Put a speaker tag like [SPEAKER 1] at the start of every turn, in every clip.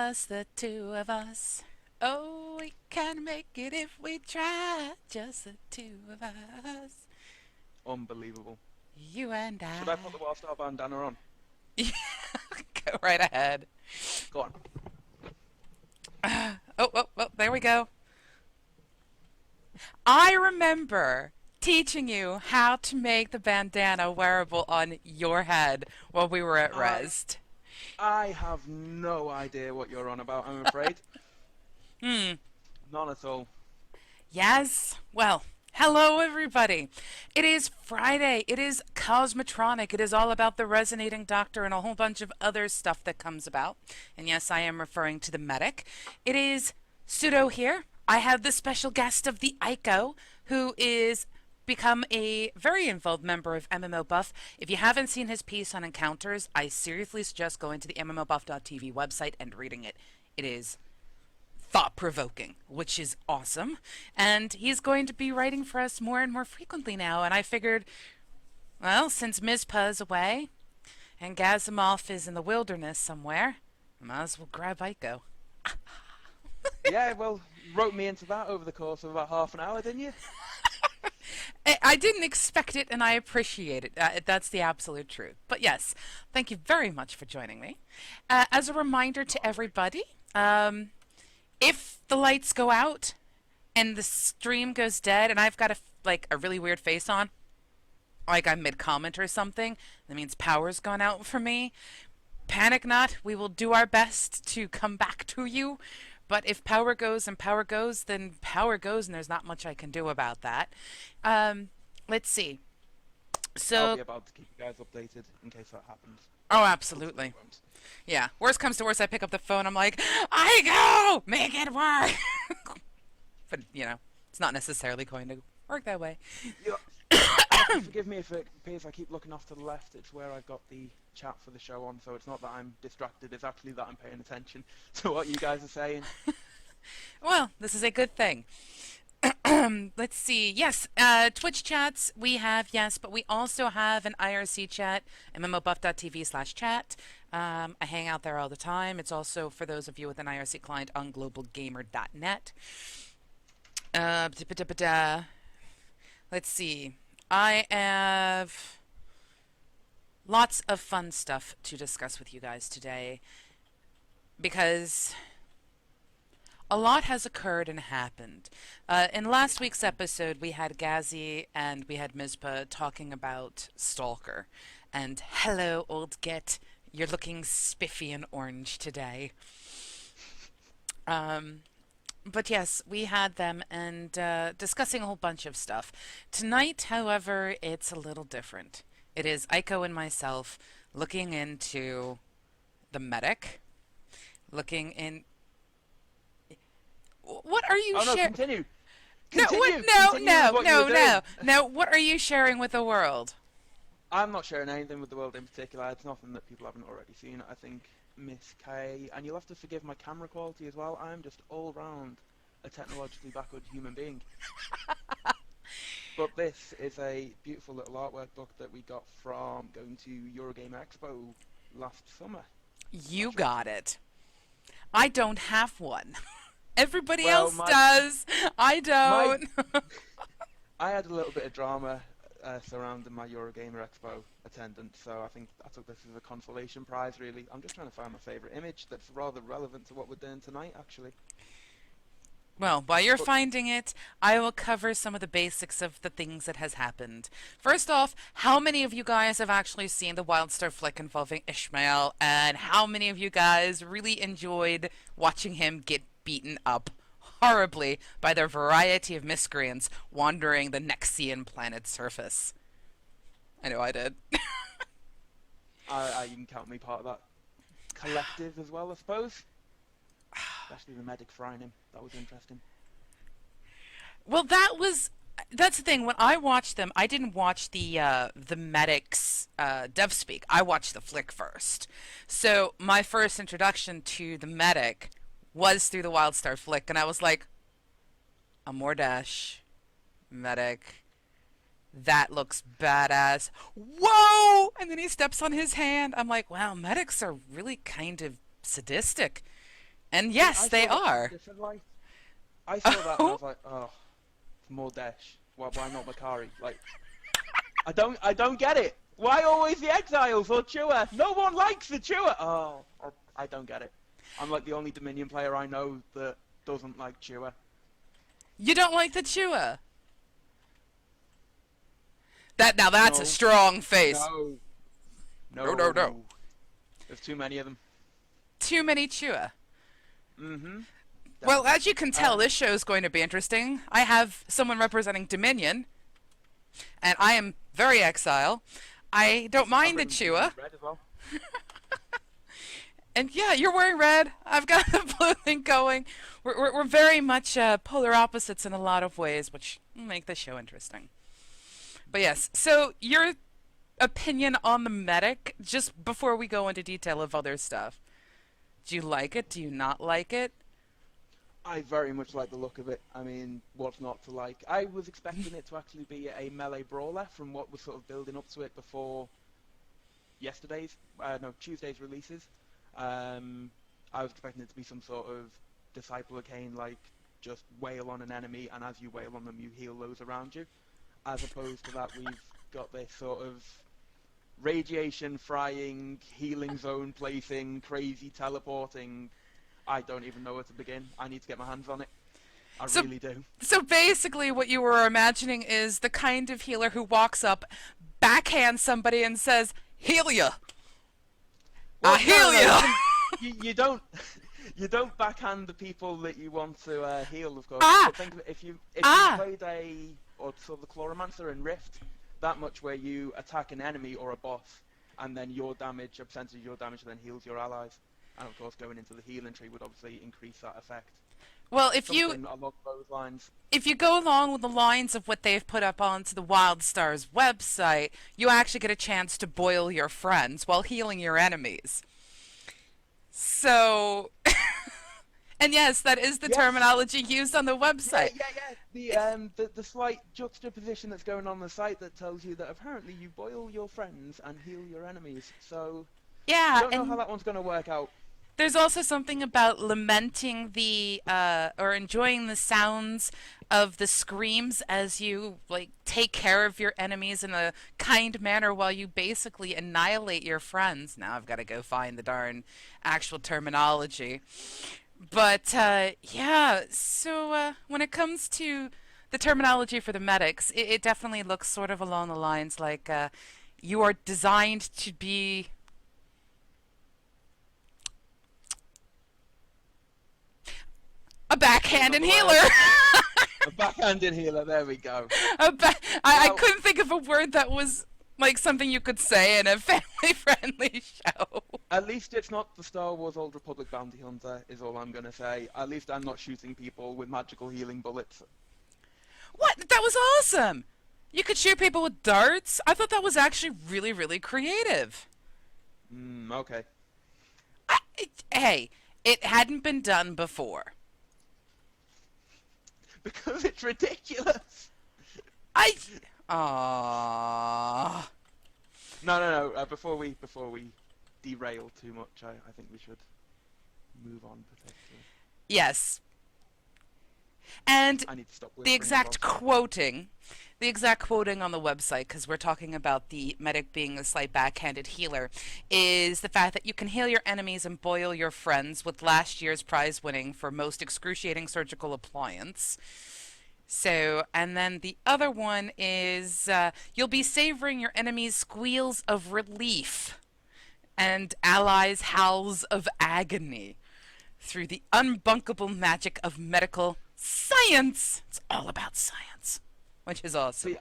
[SPEAKER 1] just the two of us. Oh, we can make it if we try. Just the two of us.
[SPEAKER 2] Unbelievable.
[SPEAKER 1] You and
[SPEAKER 2] Should I put the
[SPEAKER 1] I.
[SPEAKER 2] WildStar bandana on?
[SPEAKER 1] Go right ahead.
[SPEAKER 2] Go on.
[SPEAKER 1] Oh, there we go. I remember teaching you how to make the bandana wearable on your head while we were at
[SPEAKER 2] I
[SPEAKER 1] Rest.
[SPEAKER 2] I have no idea what you're on about, I'm afraid.
[SPEAKER 1] Hmm.
[SPEAKER 2] None at all.
[SPEAKER 1] Yes. Well, hello everybody. It is Friday. It is Cosmotronic. It is all about the resonating doctor and a whole bunch of other stuff that comes about. And yes, I am referring to the medic. It is Pseudo here. I have the special guest of the Ico, who is become a very involved member of MMOBuff. If you haven't seen his piece on encounters, I seriously suggest going to the MMOBuff.TV website and reading it. It is thought-provoking, which is awesome. And he's going to be writing for us more and more frequently now. And I figured, well, since Mizpah is away and Gazimoff is in the wilderness somewhere, I might as well grab Ico.
[SPEAKER 2] Yeah, well, you wrote me into that over the course of about half an hour, didn't you?
[SPEAKER 1] I didn't expect it, and I appreciate it. That's the absolute truth. But yes, thank you very much for joining me. As a reminder to everybody, if the lights go out and the stream goes dead, and I've got a really weird face on, like I'm mid-comment or something, that means power's gone out for me. Panic not. We will do our best to come back to you. But if power goes and power goes, then power goes, and there's not much I can do about that. Let's see.
[SPEAKER 2] I'll
[SPEAKER 1] So,
[SPEAKER 2] be about to keep you guys updated in case that happens.
[SPEAKER 1] oh,
[SPEAKER 2] Hopefully
[SPEAKER 1] absolutely.
[SPEAKER 2] it won't.
[SPEAKER 1] Yeah. Worst comes to worst, I pick up the phone. I'm like, I go, make it work. But it's not necessarily going to work that way.
[SPEAKER 2] Yeah. Forgive me if it appears I keep looking off to the left. It's where I've got the chat for the show on, so it's not that I'm distracted. It's actually that I'm paying attention to what you guys are saying.
[SPEAKER 1] Well, this is a good thing. Let's see. Yes, Twitch chats we have, yes, but we also have an IRC chat, MMOBuff.TV/chat. I hang out there all the time. It's also for those of you with an IRC client on globalgamer.net. Let's see. I have lots of fun stuff to discuss with you guys today because a lot has occurred and happened. In last week's episode, we had Ghazi and we had Mizpah talking about Stalker. And hello, old Git. You're looking spiffy and orange today. But yes, we had them and discussing a whole bunch of stuff. Tonight, however, it's a little different. It is Ico and myself looking into the medic, looking in. What are you
[SPEAKER 2] Oh no,
[SPEAKER 1] sharing?
[SPEAKER 2] continue!
[SPEAKER 1] No,
[SPEAKER 2] Continue!
[SPEAKER 1] no,
[SPEAKER 2] Continue
[SPEAKER 1] no,
[SPEAKER 2] with what you
[SPEAKER 1] no,
[SPEAKER 2] were doing.
[SPEAKER 1] no, no. What are you sharing with the world?
[SPEAKER 2] I'm not sharing anything with the world in particular. It's nothing that people haven't already seen. I think Miss K, and you'll have to forgive my camera quality as well. I'm just all round a technologically backward human being. But this is a beautiful little artwork book that we got from going to Eurogamer Expo last summer.
[SPEAKER 1] You got it. I don't have one. Everybody
[SPEAKER 2] Well,
[SPEAKER 1] else does. I don't.
[SPEAKER 2] I had a little bit of drama surrounding my Eurogamer Expo attendance, so I think I took this as a consolation prize, really. I'm just trying to find my favourite image that's rather relevant to what we're doing tonight, actually.
[SPEAKER 1] Well, while you're
[SPEAKER 2] But,
[SPEAKER 1] finding it, I will cover some of the basics of the things that has happened. First off, how many of you guys have actually seen the WildStar flick involving Ishmael, and how many of you guys really enjoyed watching him get beaten up horribly by their variety of miscreants wandering the Nexian planet's surface? I know I did.
[SPEAKER 2] you can count me part of that collective as well, I suppose. Especially the medic frying him. That was interesting.
[SPEAKER 1] Well, that's the thing. When I watched them, I didn't watch the medics dev speak. I watched the flick first. So my first introduction to the medic was through the WildStar flick, and I was like, a Mordash medic. That looks badass. Whoa! And then he steps on his hand. I'm like, wow, medics are really kind of sadistic. And
[SPEAKER 2] See,
[SPEAKER 1] yes,
[SPEAKER 2] I
[SPEAKER 1] they
[SPEAKER 2] saw that in a
[SPEAKER 1] are.
[SPEAKER 2] different light. I saw that and I was like, oh, more Dash. Why not Makari? Like, I don't get it. Why always the Exiles or Chewer? No one likes the Chewer. Oh, I don't get it. I'm like the only Dominion player I know that doesn't like Chewer.
[SPEAKER 1] You don't like the Chua. That's a
[SPEAKER 2] No,
[SPEAKER 1] strong face.
[SPEAKER 2] no,
[SPEAKER 1] No, no, no.
[SPEAKER 2] no. There's too many of them.
[SPEAKER 1] Too many Chua.
[SPEAKER 2] Mm-hmm.
[SPEAKER 1] Well,
[SPEAKER 2] Definitely.
[SPEAKER 1] as you can tell, this show is going to be interesting. I have someone representing Dominion, and I am very exile. I don't
[SPEAKER 2] I've
[SPEAKER 1] mind the
[SPEAKER 2] written Dominion
[SPEAKER 1] Chua.
[SPEAKER 2] Red as well.
[SPEAKER 1] And yeah, you're wearing red. I've got the blue thing going. We're very much polar opposites in a lot of ways, which make the show interesting. But yes, so your opinion on the medic, just before we go into detail of other stuff. Do you like it? Do you not like it?
[SPEAKER 2] I very much like the look of it. I mean, what's not to like? I was expecting it to actually be a melee brawler from what was sort of building up to it before Tuesday's releases. I was expecting it to be some sort of Disciple of Cain, like just wail on an enemy, and as you wail on them, you heal those around you. As opposed to that, we've got this sort of radiation frying, healing zone placing, crazy teleporting. I don't even know where to begin. I need to get my hands on it. I
[SPEAKER 1] So,
[SPEAKER 2] really do.
[SPEAKER 1] so basically, what you were imagining is the kind of healer who walks up, backhands somebody, and says, "Heal ya, I
[SPEAKER 2] Well,
[SPEAKER 1] heal
[SPEAKER 2] no,
[SPEAKER 1] ya."
[SPEAKER 2] you don't you don't backhand the people that you want to heal, of course.
[SPEAKER 1] Ah,
[SPEAKER 2] But think of it, if you
[SPEAKER 1] ah.
[SPEAKER 2] played or sort of the Chloromancer in Rift, that much where you attack an enemy or a boss, and then your damage, a percentage of your damage, then heals your allies. And of course, going into the healing tree would obviously increase that effect.
[SPEAKER 1] Well,
[SPEAKER 2] Something along those lines.
[SPEAKER 1] if you go along with the lines of what they've put up onto the WildStar's website, you actually get a chance to boil your friends while healing your enemies. So, and yes, that is the
[SPEAKER 2] Yes.
[SPEAKER 1] terminology used on the
[SPEAKER 2] Yeah,
[SPEAKER 1] website.
[SPEAKER 2] yeah, yeah. The slight juxtaposition that's going on the site that tells you that apparently you boil your friends and heal your enemies. So
[SPEAKER 1] Yeah,
[SPEAKER 2] don't know how
[SPEAKER 1] and
[SPEAKER 2] that one's going to work out.
[SPEAKER 1] there's also something about lamenting or enjoying the sounds of the screams as you like take care of your enemies in a kind manner while you basically annihilate your friends. Now I've got to go find the darn actual terminology. But yeah, so when it comes to the terminology for the medics, it definitely looks sort of along the lines like you are designed to be a
[SPEAKER 2] Don't know
[SPEAKER 1] backhanded
[SPEAKER 2] the word.
[SPEAKER 1] healer.
[SPEAKER 2] A backhanded healer. There we go.
[SPEAKER 1] I
[SPEAKER 2] Well,
[SPEAKER 1] couldn't think of a word that was like something you could say in a family-friendly show.
[SPEAKER 2] at least it's not the Star Wars Old Republic bounty hunter, is all I'm going to say. At least I'm not shooting people with magical healing bullets.
[SPEAKER 1] What? That was awesome. You could shoot people with darts. I thought that was actually really, really creative.
[SPEAKER 2] Okay.
[SPEAKER 1] Hey, it hadn't been done before.
[SPEAKER 2] Because it's ridiculous.
[SPEAKER 1] I. Aww.
[SPEAKER 2] No, no, no. Before we derail too much, I think we should move on potentially.
[SPEAKER 1] Yes. And
[SPEAKER 2] I need to stop
[SPEAKER 1] the
[SPEAKER 2] whispering as
[SPEAKER 1] exact
[SPEAKER 2] well.
[SPEAKER 1] quoting, the exact quoting on the website, because we're talking about the medic being a slight backhanded healer, is the fact that you can heal your enemies and boil your friends with last year's prize winning for most excruciating surgical appliance. So, and then the other one is you'll be savoring your enemy's squeals of relief and allies' howls of agony through the unbunkable magic of medical science. It's all about science, which is awesome.
[SPEAKER 2] See,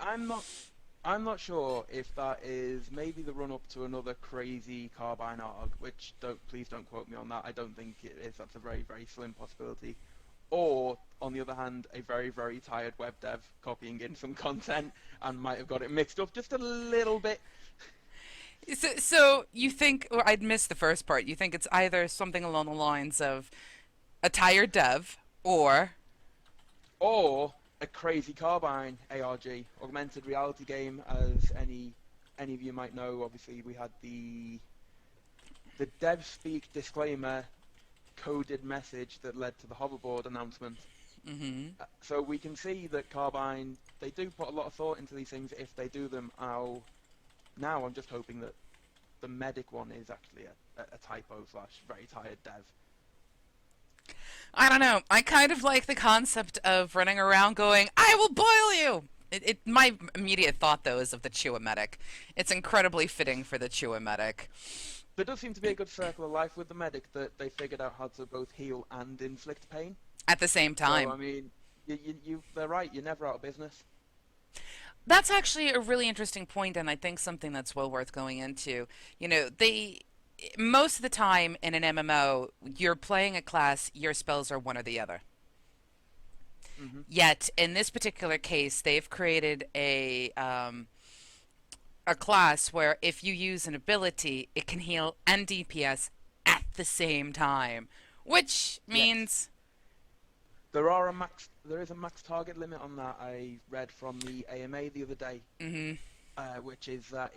[SPEAKER 2] I'm not sure if that is maybe the run up to another crazy carbine arg, which please don't quote me on that. I don't think it is. That's a very, very slim possibility. Or, on the other hand, a very, very tired web dev copying in some content and might have got it mixed up just a little bit.
[SPEAKER 1] So you think, or I'd missed the first part, you think it's either something along the lines of a tired dev
[SPEAKER 2] Or a crazy carbine ARG, augmented reality game, as any of you might know. Obviously, we had the dev speak disclaimer coded message that led to the hoverboard announcement.
[SPEAKER 1] Hmm.
[SPEAKER 2] So we can see that Carbine, they do put a lot of thought into these things if they do them. Now I'm just hoping that the medic one is actually a typo slash very tired dev.
[SPEAKER 1] I don't know. I kind of like the concept of running around going, "I will boil you." My immediate thought though is of the Chewa medic. It's incredibly fitting for the Chewa medic.
[SPEAKER 2] There does seem to be a good circle of life with the medic that they figured out how to both heal and inflict pain.
[SPEAKER 1] At the same
[SPEAKER 2] So,
[SPEAKER 1] time,
[SPEAKER 2] I mean, they're right, you're never out of business.
[SPEAKER 1] that's actually a really interesting point, and I think something that's well worth going into. They most of the time in an MMO, you're playing a class, your spells are one or the other.
[SPEAKER 2] Hmm.
[SPEAKER 1] Yet in this particular case, they've created a class where if you use an ability, it can heal and DPS at the same time, which
[SPEAKER 2] Yes.
[SPEAKER 1] means
[SPEAKER 2] There is a max target limit on that. I read from the AMA the other day,
[SPEAKER 1] mhm.
[SPEAKER 2] which is that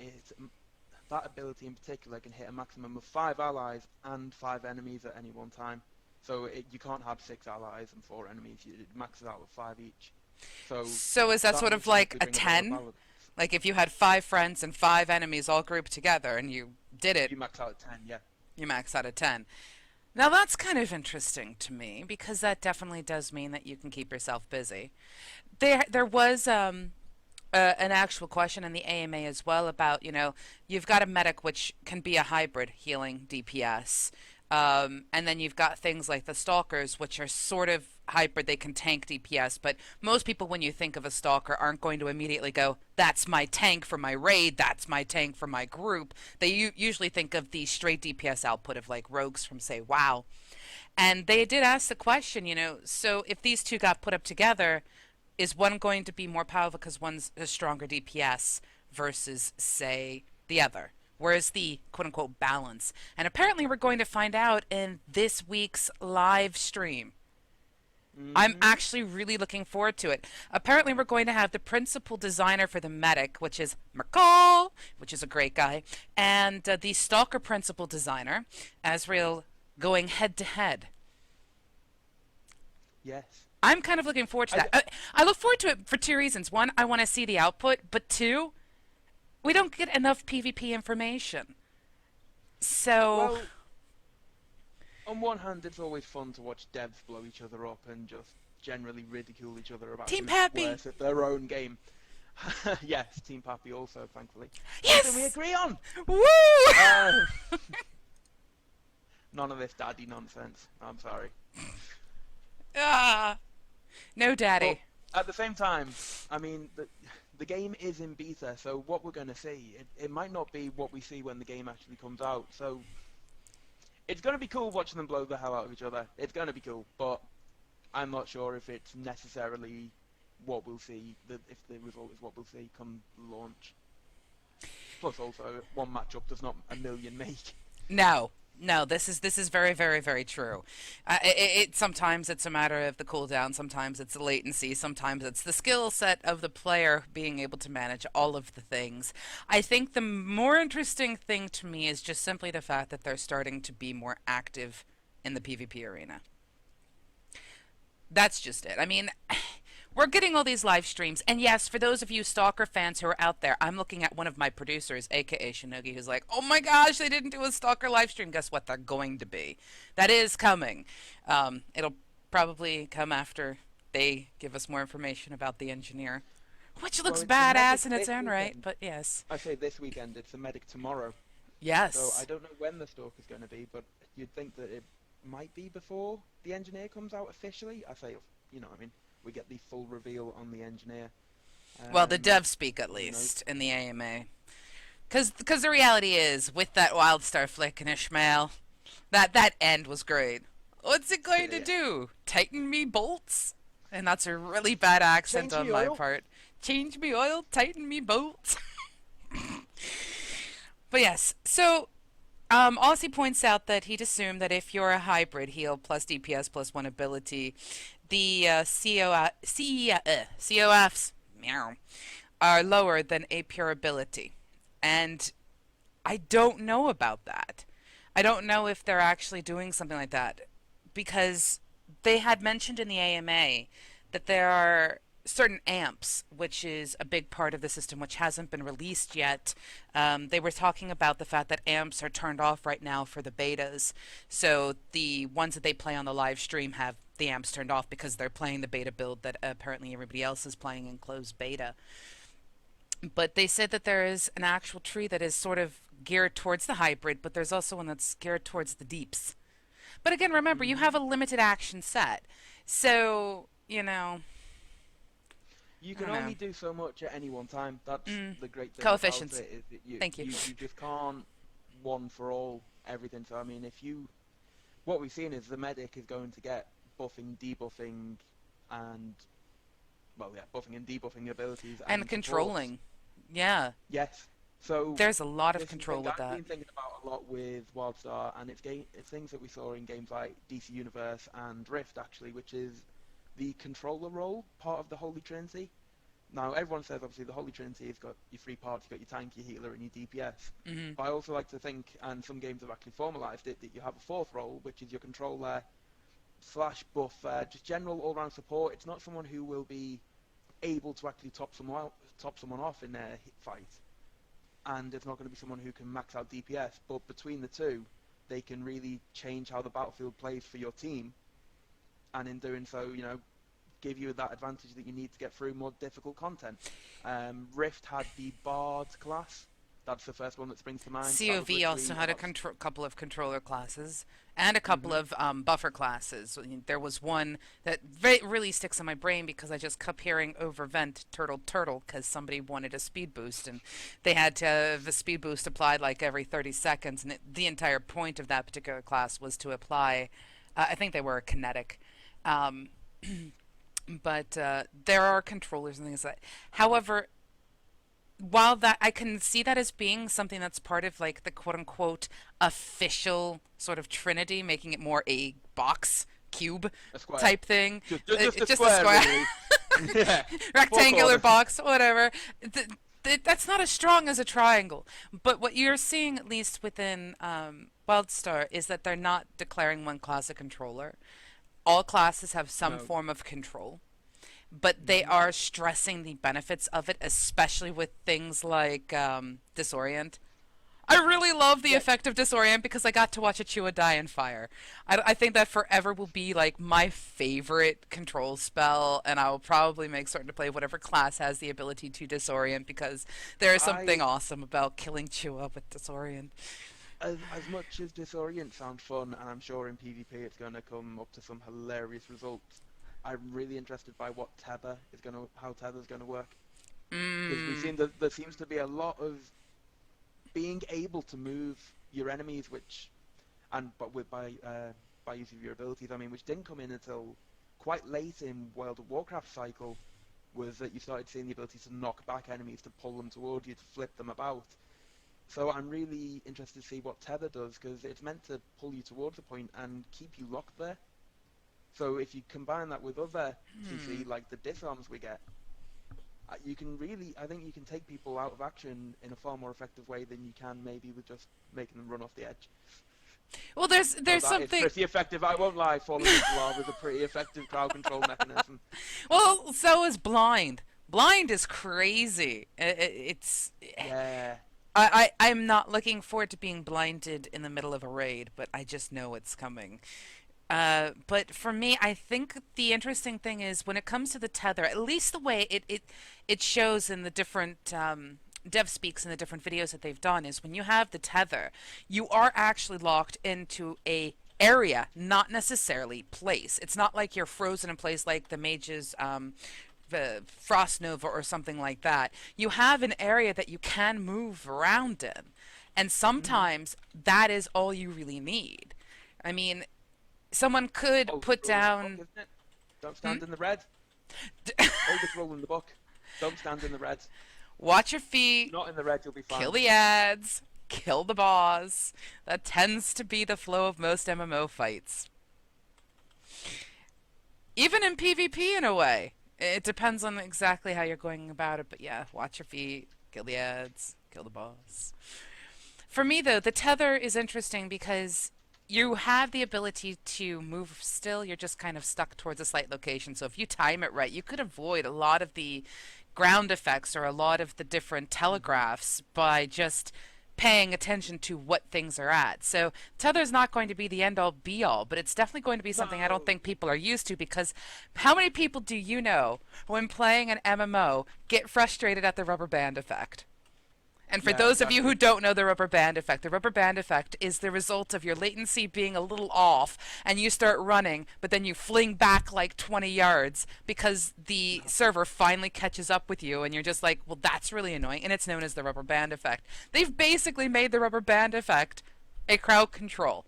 [SPEAKER 2] ability in particular can hit a maximum of 5 allies and 5 enemies at any one time. So you can't have 6 allies and 4 enemies. It maxes out with 5 each. So
[SPEAKER 1] So is that
[SPEAKER 2] that
[SPEAKER 1] sort
[SPEAKER 2] will
[SPEAKER 1] of like
[SPEAKER 2] potentially
[SPEAKER 1] a
[SPEAKER 2] bring a bit of a
[SPEAKER 1] 10?
[SPEAKER 2] balance.
[SPEAKER 1] Like if you had 5 friends and 5 enemies all grouped together and you did it,
[SPEAKER 2] You max out at 10, yeah.
[SPEAKER 1] you max out at 10. Now that's kind of interesting to me because that definitely does mean that you can keep yourself busy. There was an actual question in the AMA as well about, you've got a medic which can be a hybrid healing DPS. And then you've got things like the stalkers, which are sort of hybrid. They can tank DPS, but most people, when you think of a stalker, aren't going to immediately go, "That's my tank for my raid. That's my tank for my group." They usually think of the straight DPS output of like rogues from, say, WoW. And they did ask the question, so if these two got put up together, is one going to be more powerful because one's a stronger DPS versus, say, the other? Where's the quote unquote balance? And apparently, we're going to find out in this week's live stream. I'm
[SPEAKER 2] Hmm.
[SPEAKER 1] actually really looking forward to it. Apparently, we're going to have the principal designer for the medic, which is McCall, which is a great guy, and the stalker principal designer, Azrael, going head to head.
[SPEAKER 2] Yes.
[SPEAKER 1] I'm kind of looking forward to
[SPEAKER 2] I d
[SPEAKER 1] that. I look forward to it for two reasons. One, I want to see the output, but two, we don't get enough PvP information. So,
[SPEAKER 2] well, on one hand, it's always fun to watch devs blow each other up and just generally ridicule each other about
[SPEAKER 1] Team
[SPEAKER 2] who's
[SPEAKER 1] Pappy!
[SPEAKER 2] worse at their own game. Yes, Team Pappy also, thankfully. Something we
[SPEAKER 1] Yes!
[SPEAKER 2] agree on!
[SPEAKER 1] Woo!
[SPEAKER 2] Uh, None of this daddy nonsense. I'm sorry.
[SPEAKER 1] Ah, no
[SPEAKER 2] But
[SPEAKER 1] daddy.
[SPEAKER 2] at the same time, I mean, the game is in beta, so what we're going to see, it might not be what we see when the game actually comes out. So it's going to be cool watching them blow the hell out of each other. It's going to be cool, but I'm not sure if it's necessarily what we'll see, if the result is what we'll see come launch. Plus, also, one matchup does not a million make.
[SPEAKER 1] No, no. This is very, very, very true. Sometimes it's a matter of the cooldown. Sometimes it's the latency. Sometimes it's the skill set of the player being able to manage all of the things. I think the more interesting thing to me is just simply the fact that they're starting to be more active in the PvP arena. That's just it. I mean, we're getting all these live streams, and yes, for those of you Stalker fans who are out there, I'm looking at one of my producers, aka Shinogi, who's like, "Oh my gosh, they didn't do a Stalker live stream." Guess what? They're going to be. That is coming. It'll probably come after they give us more information about the engineer, which
[SPEAKER 2] Well,
[SPEAKER 1] looks
[SPEAKER 2] it's the medic
[SPEAKER 1] badass in its
[SPEAKER 2] this
[SPEAKER 1] own right.
[SPEAKER 2] weekend.
[SPEAKER 1] But yes,
[SPEAKER 2] I say this weekend, it's the medic tomorrow. So I
[SPEAKER 1] yes.
[SPEAKER 2] don't know when the stalker's going to be, but you'd think that it might be before the engineer comes out officially. I say, I mean, we get the full reveal on the engineer.
[SPEAKER 1] Well, the
[SPEAKER 2] Um,
[SPEAKER 1] devs speak at
[SPEAKER 2] who knows?
[SPEAKER 1] least in the AMA. Because the reality is, with that WildStar flick and Ishmael, that end was great. What's it going to
[SPEAKER 2] Yeah.
[SPEAKER 1] do? Tighten me bolts? And that's a really bad accent
[SPEAKER 2] Change
[SPEAKER 1] on
[SPEAKER 2] me
[SPEAKER 1] my
[SPEAKER 2] oil.
[SPEAKER 1] part. Change me oil, tighten me bolts. But yes, so Aussie points out that he'd assume that if you're a hybrid heal plus DPS plus one ability, the COFs meow, are lower than a pure ability. And I don't know about that. I don't know if they're actually doing something like that. because they had mentioned in the AMA that there are certain amps, which is a big part of the system, which hasn't been released yet. They were talking about the fact that amps are turned off right now for the betas. So the ones that they play on the live stream have the amps turned off because they're playing the beta build that apparently everybody else is playing in closed beta. But they said that there is an actual tree that is sort of geared towards the hybrid, but there's also one that's geared towards the deeps. But again, remember, you
[SPEAKER 2] Hmm.
[SPEAKER 1] have a limited action set. So,
[SPEAKER 2] You
[SPEAKER 1] I
[SPEAKER 2] can
[SPEAKER 1] don't know.
[SPEAKER 2] only do so much at any one time. That's the great thing about
[SPEAKER 1] Coefficients.
[SPEAKER 2] it, is that
[SPEAKER 1] Thank you.
[SPEAKER 2] you just can't one for all everything. So I mean, if you what we've seen is the medic is going to get buffing, debuffing, and well, yeah, buffing and debuffing abilities
[SPEAKER 1] And
[SPEAKER 2] and supports.
[SPEAKER 1] controlling. Yeah.
[SPEAKER 2] Yes. So
[SPEAKER 1] There's a lot of
[SPEAKER 2] this is the
[SPEAKER 1] control
[SPEAKER 2] thing
[SPEAKER 1] with
[SPEAKER 2] I've
[SPEAKER 1] that.
[SPEAKER 2] been thinking about a lot with WildStar, and it's things that we saw in games like DC Universe and Rift actually, which is the controller role part of the Holy Trinity. Now everyone says obviously the Holy Trinity has got your three parts, you've got your tank, your healer, and your DPS.
[SPEAKER 1] Hmm.
[SPEAKER 2] But I also like to think, and some games have actually formalised it, that you have a fourth role, which is your controller slash buffer, just general all-round support. It's not someone who will be able to actually top someone off in their fight, and it's not going to be someone who can max out DPS. But between the two, they can really change how the battlefield plays for your team, and in doing so, give you that advantage that you need to get through more difficult content. Rift had the Bard class. That's the first one that springs to mind. That was
[SPEAKER 1] COV also
[SPEAKER 2] literally
[SPEAKER 1] had a
[SPEAKER 2] about.
[SPEAKER 1] couple of controller classes and a couple
[SPEAKER 2] Hmm.
[SPEAKER 1] of buffer classes. There was one that really sticks in my brain because I just kept hearing over vent turtle turtle because somebody wanted a speed boost and they had to have a speed boost applied like every 30 seconds. And the entire point of that particular class was to apply, I think they were kinetic. Um, but there are controllers and things like that. However, while that I can see that as being something that's part of like the quote unquote official sort of trinity, making it more a box cube
[SPEAKER 2] A square.
[SPEAKER 1] type thing,
[SPEAKER 2] Just a
[SPEAKER 1] just a
[SPEAKER 2] square,
[SPEAKER 1] square,
[SPEAKER 2] really. Yeah. Four
[SPEAKER 1] rectangular
[SPEAKER 2] corners.
[SPEAKER 1] box, whatever. That's not as strong as a triangle. But what you're seeing, at least within WildStar, is that they're not declaring one class a controller. All classes have some
[SPEAKER 2] No.
[SPEAKER 1] form of control, but they
[SPEAKER 2] Hmm.
[SPEAKER 1] are stressing the benefits of it, especially with things like disorient. I really love the
[SPEAKER 2] Yeah.
[SPEAKER 1] effect of disorient because I got to watch a Chua die in fire. I think that forever will be like my favorite control spell, and I will probably make certain to play whatever class has the ability to disorient because there is something
[SPEAKER 2] I
[SPEAKER 1] awesome about killing Chua with disorient.
[SPEAKER 2] as much as Disorient sounds fun, and I'm sure in PvP it's going to come up to some hilarious results. I'm really interested by how Tether's going to work, because we've
[SPEAKER 1] Mmm.
[SPEAKER 2] seen that there seems to be a lot of being able to move your enemies, which and but with by use of your abilities, I mean, which didn't come in until quite late in World of Warcraft cycle, was that you started seeing the ability to knock back enemies, to pull them toward you, to flip them about. So I'm really interested to see what Tether does, because it's meant to pull you towards a point and keep you locked there. So if you combine that with other CC,
[SPEAKER 1] Hmm.
[SPEAKER 2] like the disarms we get, I think you can take people out of action in a far more effective way than you can maybe with just making them run off the edge.
[SPEAKER 1] Well, there's
[SPEAKER 2] So
[SPEAKER 1] there's
[SPEAKER 2] that is
[SPEAKER 1] something.
[SPEAKER 2] pretty effective. I won't lie, falling into lava is a pretty effective crowd control mechanism.
[SPEAKER 1] Well, so is blind. Blind is crazy. It's
[SPEAKER 2] Yeah.
[SPEAKER 1] I'm not looking forward to being blinded in the middle of a raid, but I just know it's coming. But for me, I think the interesting thing is when it comes to the tether, at least the way it shows in the different dev speaks in the different videos that they've done, is when you have the tether, you are actually locked into a area, not necessarily place. It's not like you're frozen in place like the mages the Frost Nova or something like that. You have an area that you can move around in. And
[SPEAKER 2] Hmm.
[SPEAKER 1] sometimes that is all you really need. I mean, someone could
[SPEAKER 2] Oldest
[SPEAKER 1] put
[SPEAKER 2] rule in the book,
[SPEAKER 1] down.
[SPEAKER 2] isn't it? Don't
[SPEAKER 1] Hmm?
[SPEAKER 2] stand in the red. Oldest rule in the book. Don't stand in the red.
[SPEAKER 1] Watch your
[SPEAKER 2] If
[SPEAKER 1] feet,
[SPEAKER 2] you're not in the red, you'll be
[SPEAKER 1] kill
[SPEAKER 2] fine.
[SPEAKER 1] the ads, kill the boss. That tends to be the flow of most MMO fights. Even in PvP, in a way. It depends on exactly how you're going about it, but yeah, watch your feet, kill the ads, kill the boss. For me, though, the tether is interesting because you have the ability to move still. You're just kind of stuck towards a slight location. So if you time it right, you could avoid a lot of the ground effects or a lot of the different
[SPEAKER 2] Hmm.
[SPEAKER 1] telegraphs by just paying attention to what things are at. So tether's not going to be the end all be all, but it's definitely going to be something I don't
[SPEAKER 2] No.
[SPEAKER 1] think people are used to because how many people do you know when playing an MMO get frustrated at the rubber band effect? And for
[SPEAKER 2] Yeah,
[SPEAKER 1] those of you who
[SPEAKER 2] exactly.
[SPEAKER 1] don't know the rubber band effect is the result of your latency being a little off and you start running, but then you fling back like 20 yards because the server finally catches up with you and you're just like, well, that's really annoying. And it's known as the rubber band effect. They've basically made the rubber band effect a crowd control.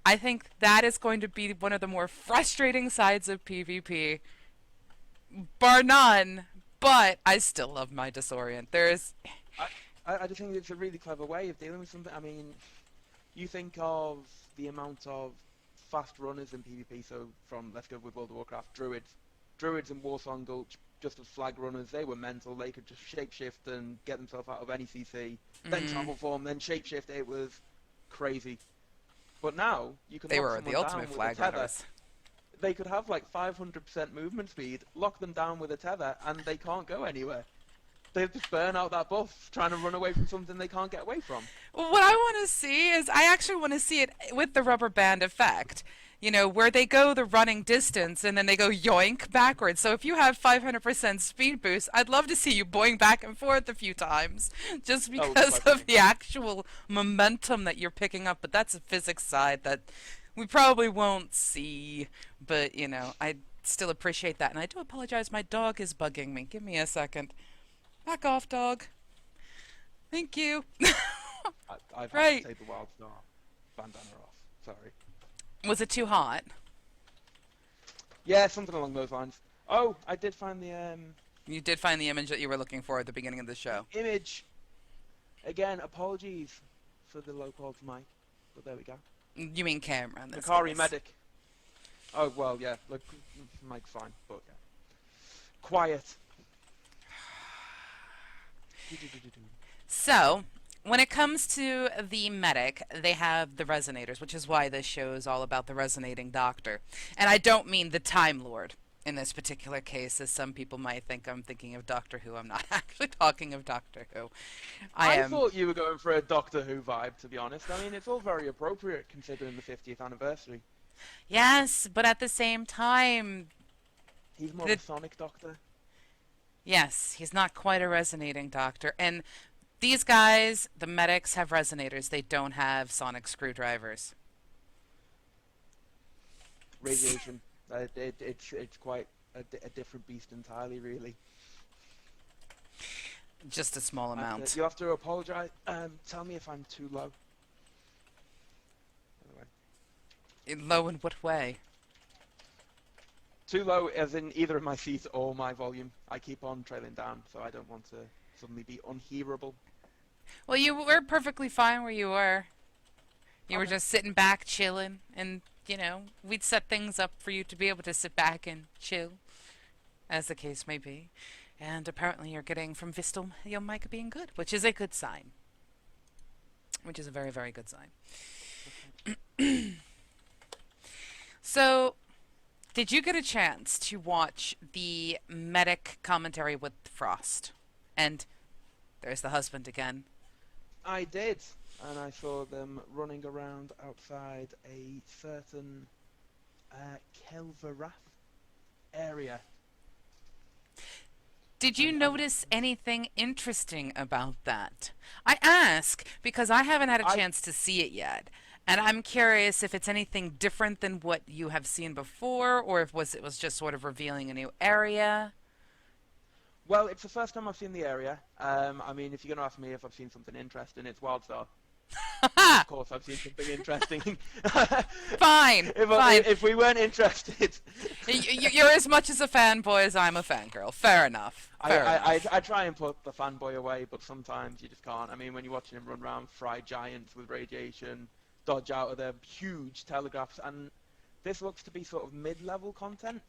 [SPEAKER 1] I think that is going to be one of the more frustrating sides of PvP, bar none, but I still love my disorient. There's.
[SPEAKER 2] I, I just think it's a really clever way of dealing with something. I mean, you think of the amount of fast runners in PvP, so from, let's go with World of Warcraft, Druids. Druids in Warsong Gulch, just as flag runners, they were mental. They could just shapeshift and get themselves out of any CC, then
[SPEAKER 1] Mm,
[SPEAKER 2] travel form, then shapeshift. It was crazy. But now, you can
[SPEAKER 1] they
[SPEAKER 2] lock
[SPEAKER 1] were the
[SPEAKER 2] someone
[SPEAKER 1] ultimate
[SPEAKER 2] down with a
[SPEAKER 1] flag
[SPEAKER 2] tether.
[SPEAKER 1] runners.
[SPEAKER 2] They could have like 500% movement speed, lock them down with a tether, and they can't go anywhere. They just burn out that buff trying to run away from something they can't get away from.
[SPEAKER 1] Well, what I want to see is I actually want to see it with the rubber band effect. You know, where they go the running distance and then they go yoink backwards. So if you have 500% speed boost, I'd love to see you boing back and forth a few times just
[SPEAKER 2] That would be
[SPEAKER 1] because
[SPEAKER 2] quite
[SPEAKER 1] of
[SPEAKER 2] funny.
[SPEAKER 1] the actual momentum that you're picking up. But that's a physics side that we probably won't see. But, you know, I still appreciate that. And I do apologize. My dog is bugging me. Give me a second. Back off, dog. Thank you.
[SPEAKER 2] I've had to
[SPEAKER 1] Right.
[SPEAKER 2] take the WildStar bandana off. Sorry.
[SPEAKER 1] Was it too hot?
[SPEAKER 2] Yeah, something along those lines. Oh, I did find
[SPEAKER 1] You did find the image that you were looking for at the beginning of the
[SPEAKER 2] the
[SPEAKER 1] show.
[SPEAKER 2] image. Again, apologies for the low quality mic, but there we go.
[SPEAKER 1] You mean camera in this
[SPEAKER 2] Macari
[SPEAKER 1] case.
[SPEAKER 2] Medic. Oh well, yeah. Look, mic's fine, but yeah. Quiet.
[SPEAKER 1] So, when it comes to the medic, they have the resonators, which is why this show is all about the resonating doctor. And I don't mean the Time Lord in this particular case, as some people might think I'm thinking of Doctor Who. I'm not actually talking of Doctor Who. I
[SPEAKER 2] I
[SPEAKER 1] am.
[SPEAKER 2] thought you were going for a Doctor Who vibe, to be honest. I mean, it's all very appropriate considering the 50th anniversary.
[SPEAKER 1] Yes, but at the same time,
[SPEAKER 2] He's more of
[SPEAKER 1] the
[SPEAKER 2] a Sonic Doctor.
[SPEAKER 1] yes, he's not quite a resonating doctor. And these guys, the medics, have resonators. They don't have sonic screwdrivers.
[SPEAKER 2] Radiation. It's quite a different beast entirely, really.
[SPEAKER 1] Just a small amount.
[SPEAKER 2] You have to apologise. Tell me if I'm too low. By the way.
[SPEAKER 1] Low in what way?
[SPEAKER 2] Too low as in either of my seats or my volume. I keep on trailing down, so I don't want to suddenly be unhearable.
[SPEAKER 1] Well, you were perfectly fine where you were. You were
[SPEAKER 2] Okay.
[SPEAKER 1] just sitting back, chilling, and, we'd set things up for you to be able to sit back and chill, as the case may be. And apparently you're getting from Vistal your mic being good, which is a good sign. Which is a very, very good sign. So, did you get a chance to watch the medic commentary with Frost? And there's the husband again.
[SPEAKER 2] I did, and I saw them running around outside a certain Kelvarath area.
[SPEAKER 1] Did you
[SPEAKER 2] And
[SPEAKER 1] notice anything interesting about that? I ask because I haven't had a
[SPEAKER 2] I
[SPEAKER 1] chance to see it yet. And I'm curious if it's anything different than what you have seen before, or if it was just sort of revealing a new area.
[SPEAKER 2] well, it's the first time I've seen the area. I mean, if you're gonna ask me if I've seen something interesting, it's WildStar. Of course, I've seen something interesting.
[SPEAKER 1] Fine, fine.
[SPEAKER 2] If we weren't interested,
[SPEAKER 1] You're as much as a fanboy as I'm a fangirl. Fair enough. Fair enough.
[SPEAKER 2] I try and put the fanboy away, but sometimes you just can't. I mean, when you're watching him run around, fry giants with radiation, dodge out of their huge telegraphs, and this looks to be sort of mid-level content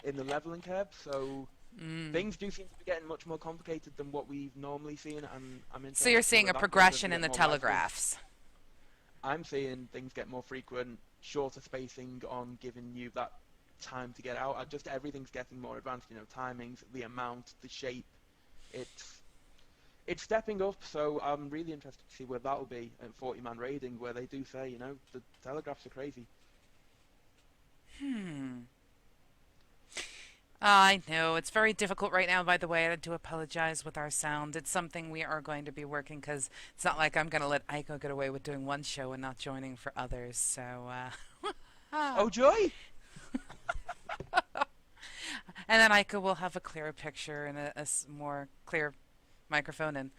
[SPEAKER 2] in the leveling curve, so
[SPEAKER 1] Mm.
[SPEAKER 2] things do seem to be getting much more complicated than what we've normally seen, and I'm
[SPEAKER 1] So
[SPEAKER 2] interested
[SPEAKER 1] you're
[SPEAKER 2] to see
[SPEAKER 1] seeing
[SPEAKER 2] where
[SPEAKER 1] a
[SPEAKER 2] that goes as we
[SPEAKER 1] progression in
[SPEAKER 2] get
[SPEAKER 1] the
[SPEAKER 2] more live streams.
[SPEAKER 1] telegraphs.
[SPEAKER 2] I'm seeing things get more frequent, shorter spacing on giving you that time to get out. Just everything's getting more advanced. Timings, the amount, the shape. It's it's stepping up. So I'm really interested to see where that'll be at 40-man raiding, where they do say, the telegraphs are crazy.
[SPEAKER 1] Hmm. I know it's very difficult right now. By the way, I do apologize with our sound. It's something we are going to be working because it's not like I'm going to let Ico get away with doing one show and not joining for others. So,
[SPEAKER 2] Oh joy!
[SPEAKER 1] and then Ico will have a clearer picture and a more clear microphone. And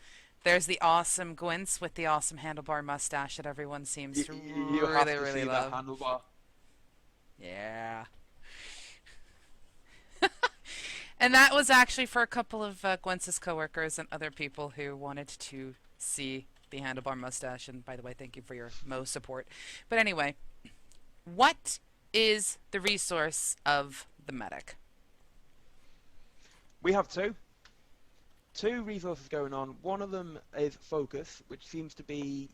[SPEAKER 1] there's the awesome Gwyn's with the awesome handlebar mustache that everyone seems to
[SPEAKER 2] You have
[SPEAKER 1] really,
[SPEAKER 2] to
[SPEAKER 1] really
[SPEAKER 2] see that
[SPEAKER 1] love.
[SPEAKER 2] handlebar.
[SPEAKER 1] Yeah. And that was actually for a couple of Gwen's coworkers and other people who wanted to see the handlebar mustache. And by the way, thank you for your Mo support. But anyway, what is the resource of the medic?
[SPEAKER 2] We have two resources going on. One of them is focus, which seems to be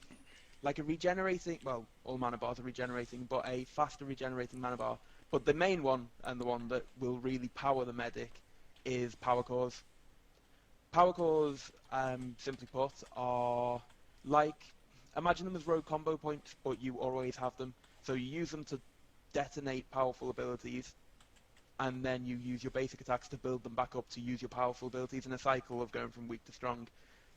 [SPEAKER 2] like a regenerating, well, all mana bars are regenerating, but a faster regenerating mana bar. But the main one, and the one that will really power the medic, is power cores. Power cores, simply put, are like, imagine them as rogue combo points, but you always have them. So you use them to detonate powerful abilities, and then you use your basic attacks to build them back up to use your powerful abilities in a cycle of going from weak to strong.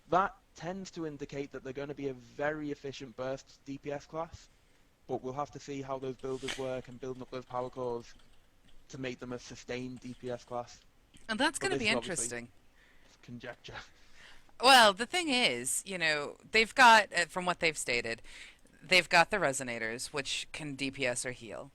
[SPEAKER 2] That tends to indicate that they're going to be a very efficient burst DPS class, but we'll have to see how those builders work and building up those power cores to make them a sustained DPS class.
[SPEAKER 1] And that's
[SPEAKER 2] But
[SPEAKER 1] going to
[SPEAKER 2] this
[SPEAKER 1] be
[SPEAKER 2] is obviously
[SPEAKER 1] interesting.
[SPEAKER 2] conjecture.
[SPEAKER 1] Well, the thing is, they've got, from what they've stated, they've got the resonators, which can DPS or heal.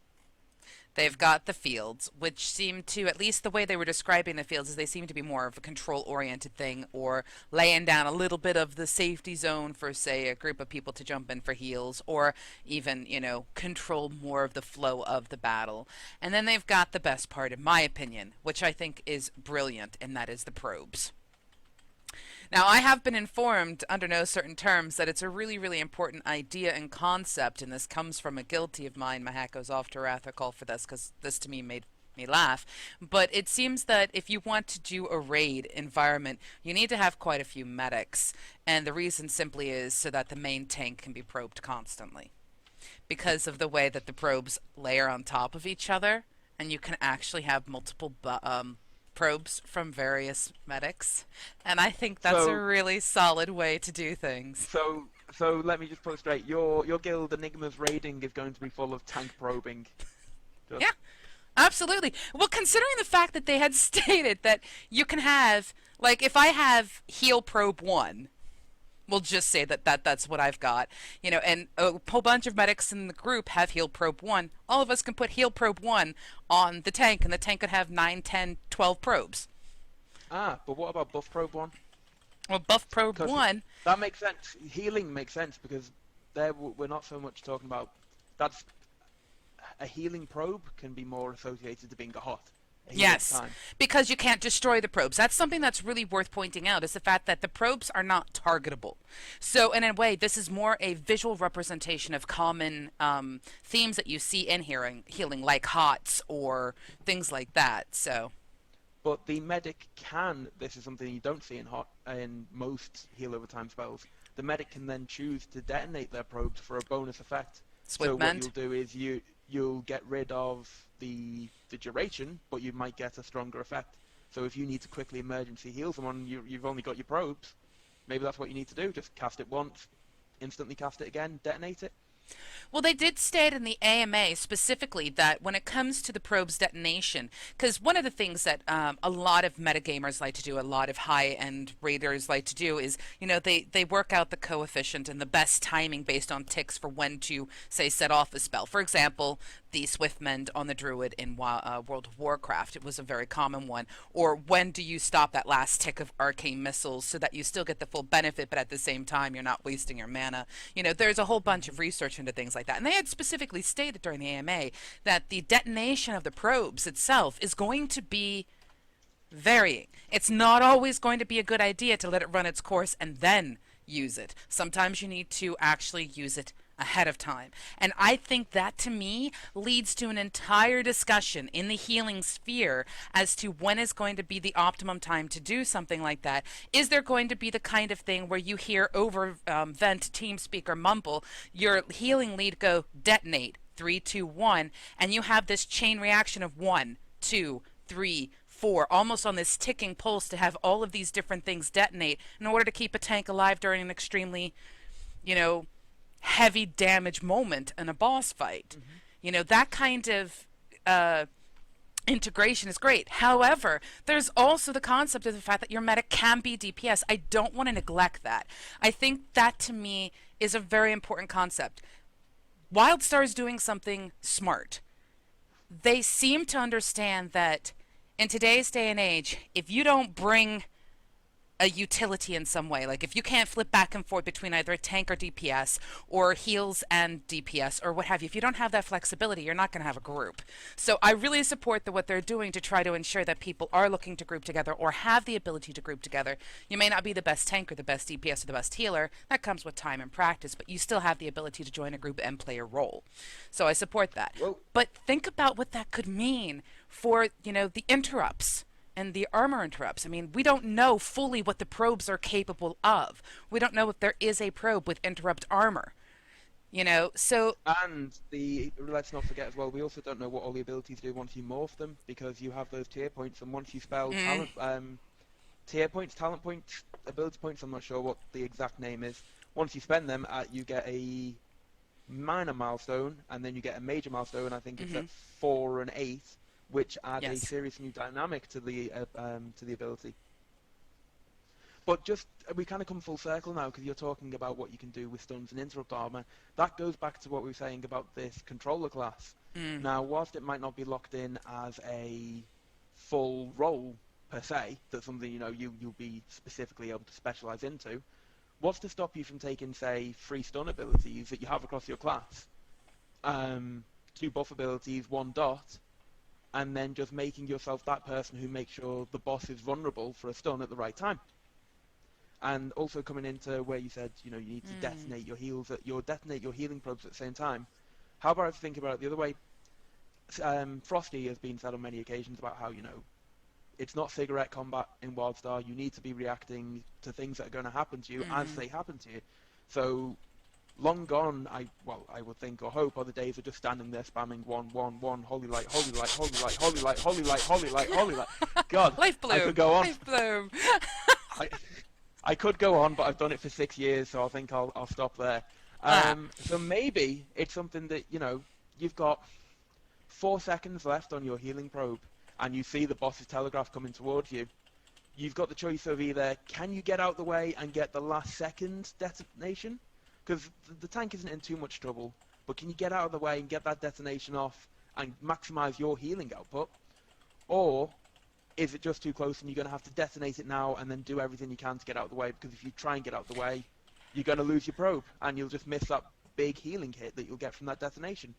[SPEAKER 1] They've got the fields, which seem to, at least the way they were describing the fields, is they seem to be more of a control-oriented thing, or laying down a little bit of the safety zone for, say, a group of people to jump in for heals, or even, control more of the flow of the battle. And then they've got the best part, in my opinion, which I think is brilliant, and that is the probes. Now, I have been informed, under no certain terms, that it's a really, really important idea and concept, and this comes from a guilty of mine. Mahak goes off to wrath a call for this, because this to me made me laugh. But it seems that if you want to do a raid environment, you need to have quite a few medics. And the reason simply is so that the main tank can be probed constantly. Because of the way that the probes layer on top of each other, and you can actually have multiple probes from various medics, and I think that's a
[SPEAKER 2] So,
[SPEAKER 1] really solid way to do things.
[SPEAKER 2] so, so let me just put it straight. Your guild Enigma's raiding is going to be full of tank probing. Just,
[SPEAKER 1] Yeah, absolutely. Well, considering the fact that they had stated that you can have, like, if I have heal probe 1, we'll just say that's what I've got, and a whole bunch of medics in the group have heal probe 1. All of us can put heal probe 1 on the tank, and the tank could have 9, 10, 12 probes.
[SPEAKER 2] but what about buff probe one?
[SPEAKER 1] Well, buff probe
[SPEAKER 2] Because
[SPEAKER 1] 1.
[SPEAKER 2] that makes sense. Healing makes sense because there we're not so much talking about. That's a healing probe can be more associated to being a hot. A healing
[SPEAKER 1] Yes,
[SPEAKER 2] time.
[SPEAKER 1] because you can't destroy the probes. That's something that's really worth pointing out, is the fact that the probes are not targetable. So in a way, this is more a visual representation of common themes that you see in healing, like hots or things like that. So
[SPEAKER 2] But the medic can. This is something you don't see in most heal over time spells. The medic can then choose to detonate their probes for a bonus effect. So
[SPEAKER 1] Swift
[SPEAKER 2] what
[SPEAKER 1] mend.
[SPEAKER 2] you'll do is you'll get rid of the duration, but you might get a stronger effect. So if you need to quickly emergency heal someone, you've only got your probes. Maybe that's what you need to do. Just cast it once, instantly cast it again, detonate it.
[SPEAKER 1] Well, they did state in the AMA specifically that when it comes to the probe's detonation, because one of the things that a lot of metagamers like to do, a lot of high-end raiders like to do is, they work out the coefficient and the best timing based on ticks for when to, say, set off a spell. For example, the Swift Mend on the Druid in World of Warcraft. It was a very common one. Or when do you stop that last tick of arcane missiles so that you still get the full benefit, but at the same time you're not wasting your mana. There's a whole bunch of research into things like that. And they had specifically stated during the AMA that the detonation of the probes itself is going to be varying. It's not always going to be a good idea to let it run its course and then use it. Sometimes you need to actually use it ahead of time. And I think that to me leads to an entire discussion in the healing sphere as to when is going to be the optimum time to do something like that. Is there going to be the kind of thing where you hear over vent, TeamSpeak, or Mumble your healing lead go detonate 3, 2, 1, and you have this chain reaction of 1, 2, 3, 4, almost on this ticking pulse to have all of these different things detonate in order to keep a tank alive during an extremely, you know, heavy damage moment in a boss fight.
[SPEAKER 2] Hmm.
[SPEAKER 1] That kind of integration is great. However, there's also the concept of the fact that your meta can be DPS. I don't want to neglect that. I think that to me is a very important concept. WildStar is doing something smart. They seem to understand that in today's day and age, if you don't bring a utility in some way. Like if you can't flip back and forth between either a tank or DPS or heals and DPS or what have you, if you don't have that flexibility, you're not going to have a group. So I really support what they're doing to try to ensure that people are looking to group together or have the ability to group together. You may not be the best tank or the best DPS or the best healer. That comes with time and practice, but you still have the ability to join a group and play a role. So I support that.
[SPEAKER 2] Well,
[SPEAKER 1] But think about what that could mean for, the interrupts and the armor interrupts. I mean, we don't know fully what the probes are capable of. We don't know if there is a probe with interrupt armor. So
[SPEAKER 2] and let's not forget as well, we also don't know what all the abilities do once you morph them, because you have those tier points, and once you spell tier points, talent points, ability points, I'm not sure what the exact name is. Once you spend them, you get a minor milestone, and then you get a major milestone. I think it's at 4 and 8, which add a
[SPEAKER 1] yes.
[SPEAKER 2] serious new dynamic to the ability. But we kind of come full circle now, because you're talking about what you can do with stuns and interrupt armor. That goes back to what we were saying about this controller class. Now, whilst it might not be locked in as a full role per se, that's something you'll be specifically able to specialize into, what's to stop you from taking, say, 3 stun abilities that you have across your class, 2 buff abilities, 1 dot, and then just making yourself that person who makes sure the boss is vulnerable for a stun at the right time? And also coming into where you said, you need to detonate your detonate your healing probes at the same time. How about if you think about it the other way? Frosty has been said on many occasions about how, it's not cigarette combat in WildStar. You need to be reacting to things that are going to happen to you as they happen to you. So, long gone, I would think or hope, are the days of just standing there spamming 1, 1, 1, holy light, holy light, holy light, holy light, holy light, holy light, holy light. God,
[SPEAKER 1] Life bloom.
[SPEAKER 2] I could go on.
[SPEAKER 1] Life bloom.
[SPEAKER 2] I could go on, but I've done it for 6 years, so I think I'll stop there. So maybe it's something that, you've got 4 seconds left on your healing probe, and you see the boss's telegraph coming towards you. You've got the choice of either, can you get out the way and get the last second detonation? Because the tank isn't in too much trouble, but can you get out of the way and get that detonation off and maximize your healing output? Or is it just too close and you're going to have to detonate it now and then do everything you can to get out of the way? Because if you try and get out of the way, you're going to lose your probe and you'll just miss that big healing hit that you'll get from that detonation.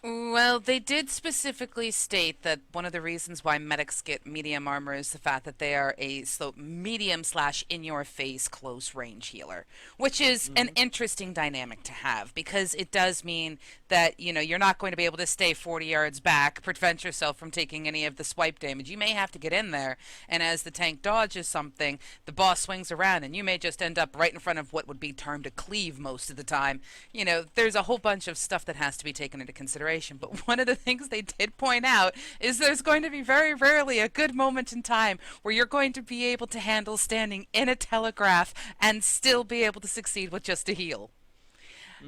[SPEAKER 1] Well, they did specifically state that one of the reasons why medics get medium armor is the fact that they are a medium / in-your-face close-range healer, which is an interesting dynamic to have, because it does mean that, you're not going to be able to stay 40 yards back, prevent yourself from taking any of the swipe damage. You may have to get in there, and as the tank dodges something, the boss swings around, and you may just end up right in front of what would be termed a cleave most of the time. There's a whole bunch of stuff that has to be taken into consideration. But one of the things they did point out is there's going to be very rarely a good moment in time where you're going to be able to handle standing in a telegraph and still be able to succeed with just a heal.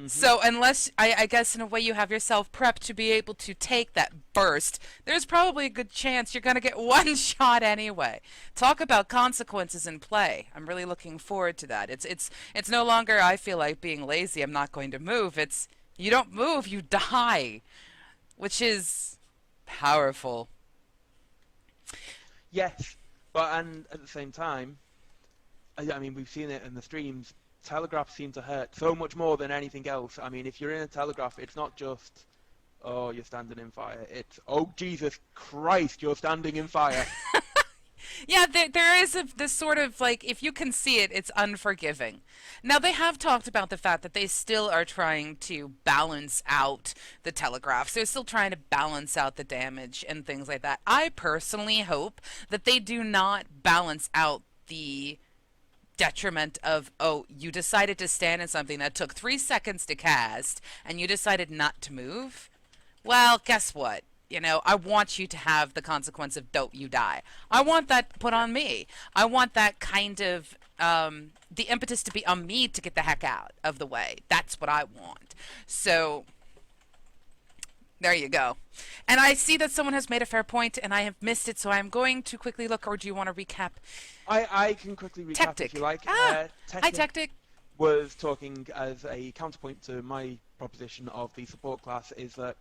[SPEAKER 1] So unless, I guess in a way you have yourself prepped to be able to take that burst, there's probably a good chance you're going to get one shot anyway. Talk about consequences in play. I'm really looking forward to that. It's no longer, I feel like, being lazy, I'm not going to move. It's, you don't move, you die, which is powerful.
[SPEAKER 2] Yes, and at the same time, I mean, we've seen it in the streams, telegraphs seem to hurt so much more than anything else. I mean, if you're in a telegraph, it's not just, oh, you're standing in fire. It's, oh, Jesus Christ, you're standing in fire.
[SPEAKER 1] Yeah, there is this sort of like, if you can see it, it's unforgiving. Now, they have talked about the fact that they still are trying to balance out the telegraphs. They're still trying to balance out the damage and things like that. I personally hope that they do not balance out the detriment of, oh, you decided to stand in something that took 3 seconds to cast and you decided not to move. Well, guess what? I want you to have the consequence of don't you die. I want that put
[SPEAKER 2] Yeah.
[SPEAKER 1] on me. I want that kind of the impetus to be on me to get the heck out of the way. That's what I want. So there you go. And I see that someone has made a fair point, and I have missed it, so I'm going to quickly look. Or do you want to recap?
[SPEAKER 2] I can quickly recap if you
[SPEAKER 1] Tactic.
[SPEAKER 2] like.
[SPEAKER 1] Hi,
[SPEAKER 2] Tactic
[SPEAKER 1] Tactic.
[SPEAKER 2] was talking as a counterpoint to my proposition of the support class is that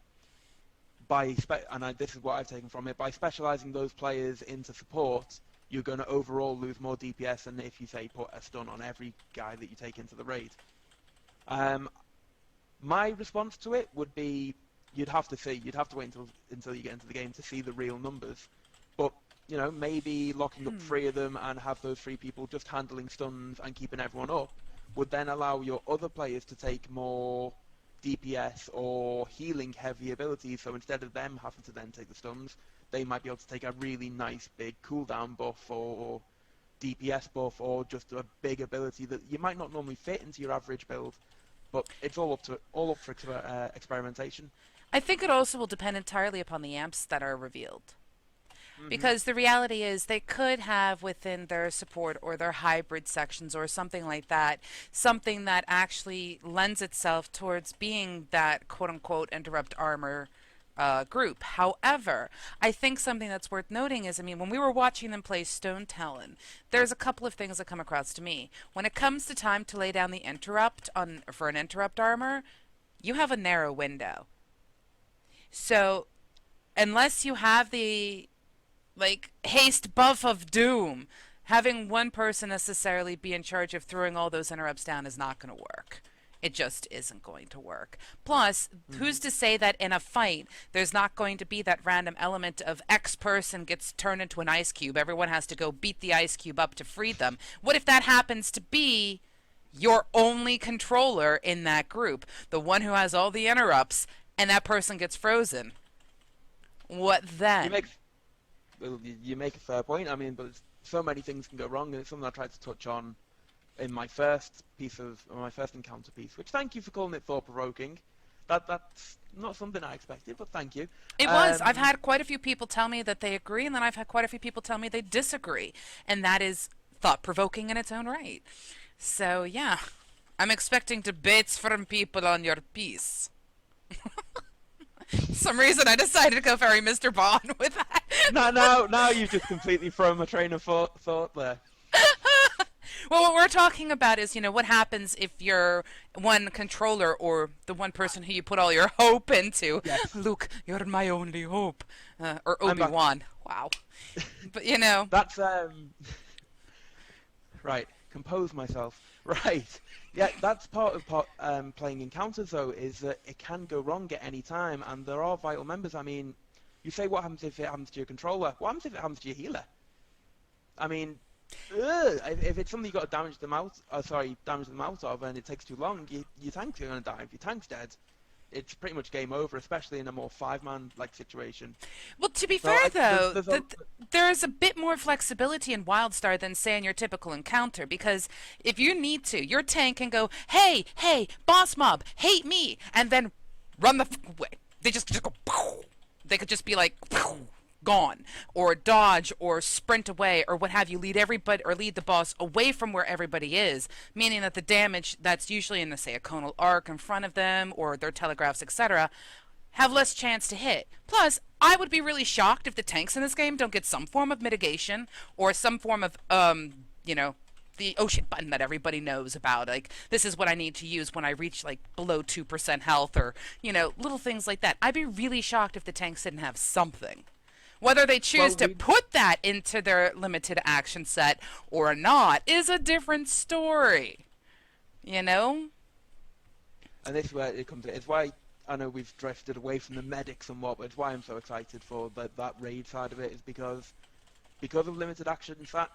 [SPEAKER 2] this is what I've taken from it, by specializing those players into support, you're going to overall lose more DPS than if you, say, put a stun on every guy that you take into the raid. My response to it would be you'd have to wait until you get into the game to see the real numbers. But, maybe locking up 3 of them and have those 3 people just handling stuns and keeping everyone up would then allow your other players to take more DPS or healing heavy abilities, so instead of them having to then take the stuns, they might be able to take a really nice big cooldown buff or DPS buff or just a big ability that you might not normally fit into your average build, but it's all up for experimentation.
[SPEAKER 1] I think it also will depend entirely upon the amps that are revealed.
[SPEAKER 2] Hmm.
[SPEAKER 1] Because the reality is, they could have within their support or their hybrid sections or something like that, something that actually lends itself towards being that quote unquote interrupt armor group. However, I think something that's worth noting is, I mean, when we were watching them play Stone Talon, there's a couple of things that come across to me. When it comes to time to lay down the interrupt for an interrupt armor, you have a narrow window. So, unless you have the haste buff of doom, having one person necessarily be in charge of throwing all those interrupts down is not going to work. It just isn't going to work. Plus,
[SPEAKER 2] Hmm.
[SPEAKER 1] who's to say that in a fight there's not going to be that random element of X person gets turned into an ice cube, everyone has to go beat the ice cube up to free them? What if that happens to be your only controller in that group, the one who has all the interrupts, and that person gets frozen? What
[SPEAKER 2] You
[SPEAKER 1] then?
[SPEAKER 2] make you make a fair point. I mean, but so many things can go wrong, and it's something I tried to touch on in my first encounter piece. Which, thank you for calling it thought provoking. That's not something I expected, but thank you.
[SPEAKER 1] It was. I've
[SPEAKER 2] Um,
[SPEAKER 1] had quite a few people tell me that they agree, and then I've had quite a few people tell me they disagree. And that is thought provoking in its own right. So, yeah. I'm expecting debates from people on your piece. Some reason I decided to go very Mr. Bond with that.
[SPEAKER 2] now you've just completely thrown my train of thought there.
[SPEAKER 1] Well, what we're talking about is, what happens if you're one controller or the one person who you put all your hope into.
[SPEAKER 2] Yes,
[SPEAKER 1] Luke, you're my only hope. Or
[SPEAKER 2] I'm back.
[SPEAKER 1] Obi-Wan. Wow. But,
[SPEAKER 2] That's right. Compose myself. Right. Yeah, that's part of playing encounters, though, is that it can go wrong at any time, and there are vital members. I mean, you say what happens if it happens to your controller? What happens if it happens to your healer? I mean, if it's something you got to damage them out of, and it takes too long, your tank's going to die. If your tank's dead, it's pretty much game over, especially in a more five-man like situation.
[SPEAKER 1] Well, to be
[SPEAKER 2] So
[SPEAKER 1] fair, though,
[SPEAKER 2] there's a
[SPEAKER 1] there is a bit more flexibility in WildStar than, say, in your typical encounter. Because if you need to, your tank can go, "Hey, hey, boss mob, hate me," and then run the way. They just go. Pow. They could just be like, pow, gone, or dodge, or sprint away, or what have you. Lead everybody, or lead the boss away from where everybody is, meaning that the damage that's usually in the, say, a conal arc in front of them, or their telegraphs, etc., have less chance to hit. Plus, I would be really shocked if the tanks in this game don't get some form of mitigation or some form of, the oh shit button that everybody knows about. Like, this is what I need to use when I reach, like, below 2% health, or, little things like that. I'd be really shocked if the tanks didn't have something. Whether they choose
[SPEAKER 2] well,
[SPEAKER 1] to put that into their limited action set or not is a different story. You know?
[SPEAKER 2] and this is where it comes in. It's why I know we've drifted away from the medic somewhat, but it's why I'm so excited for that raid side of it, is because because of limited action set,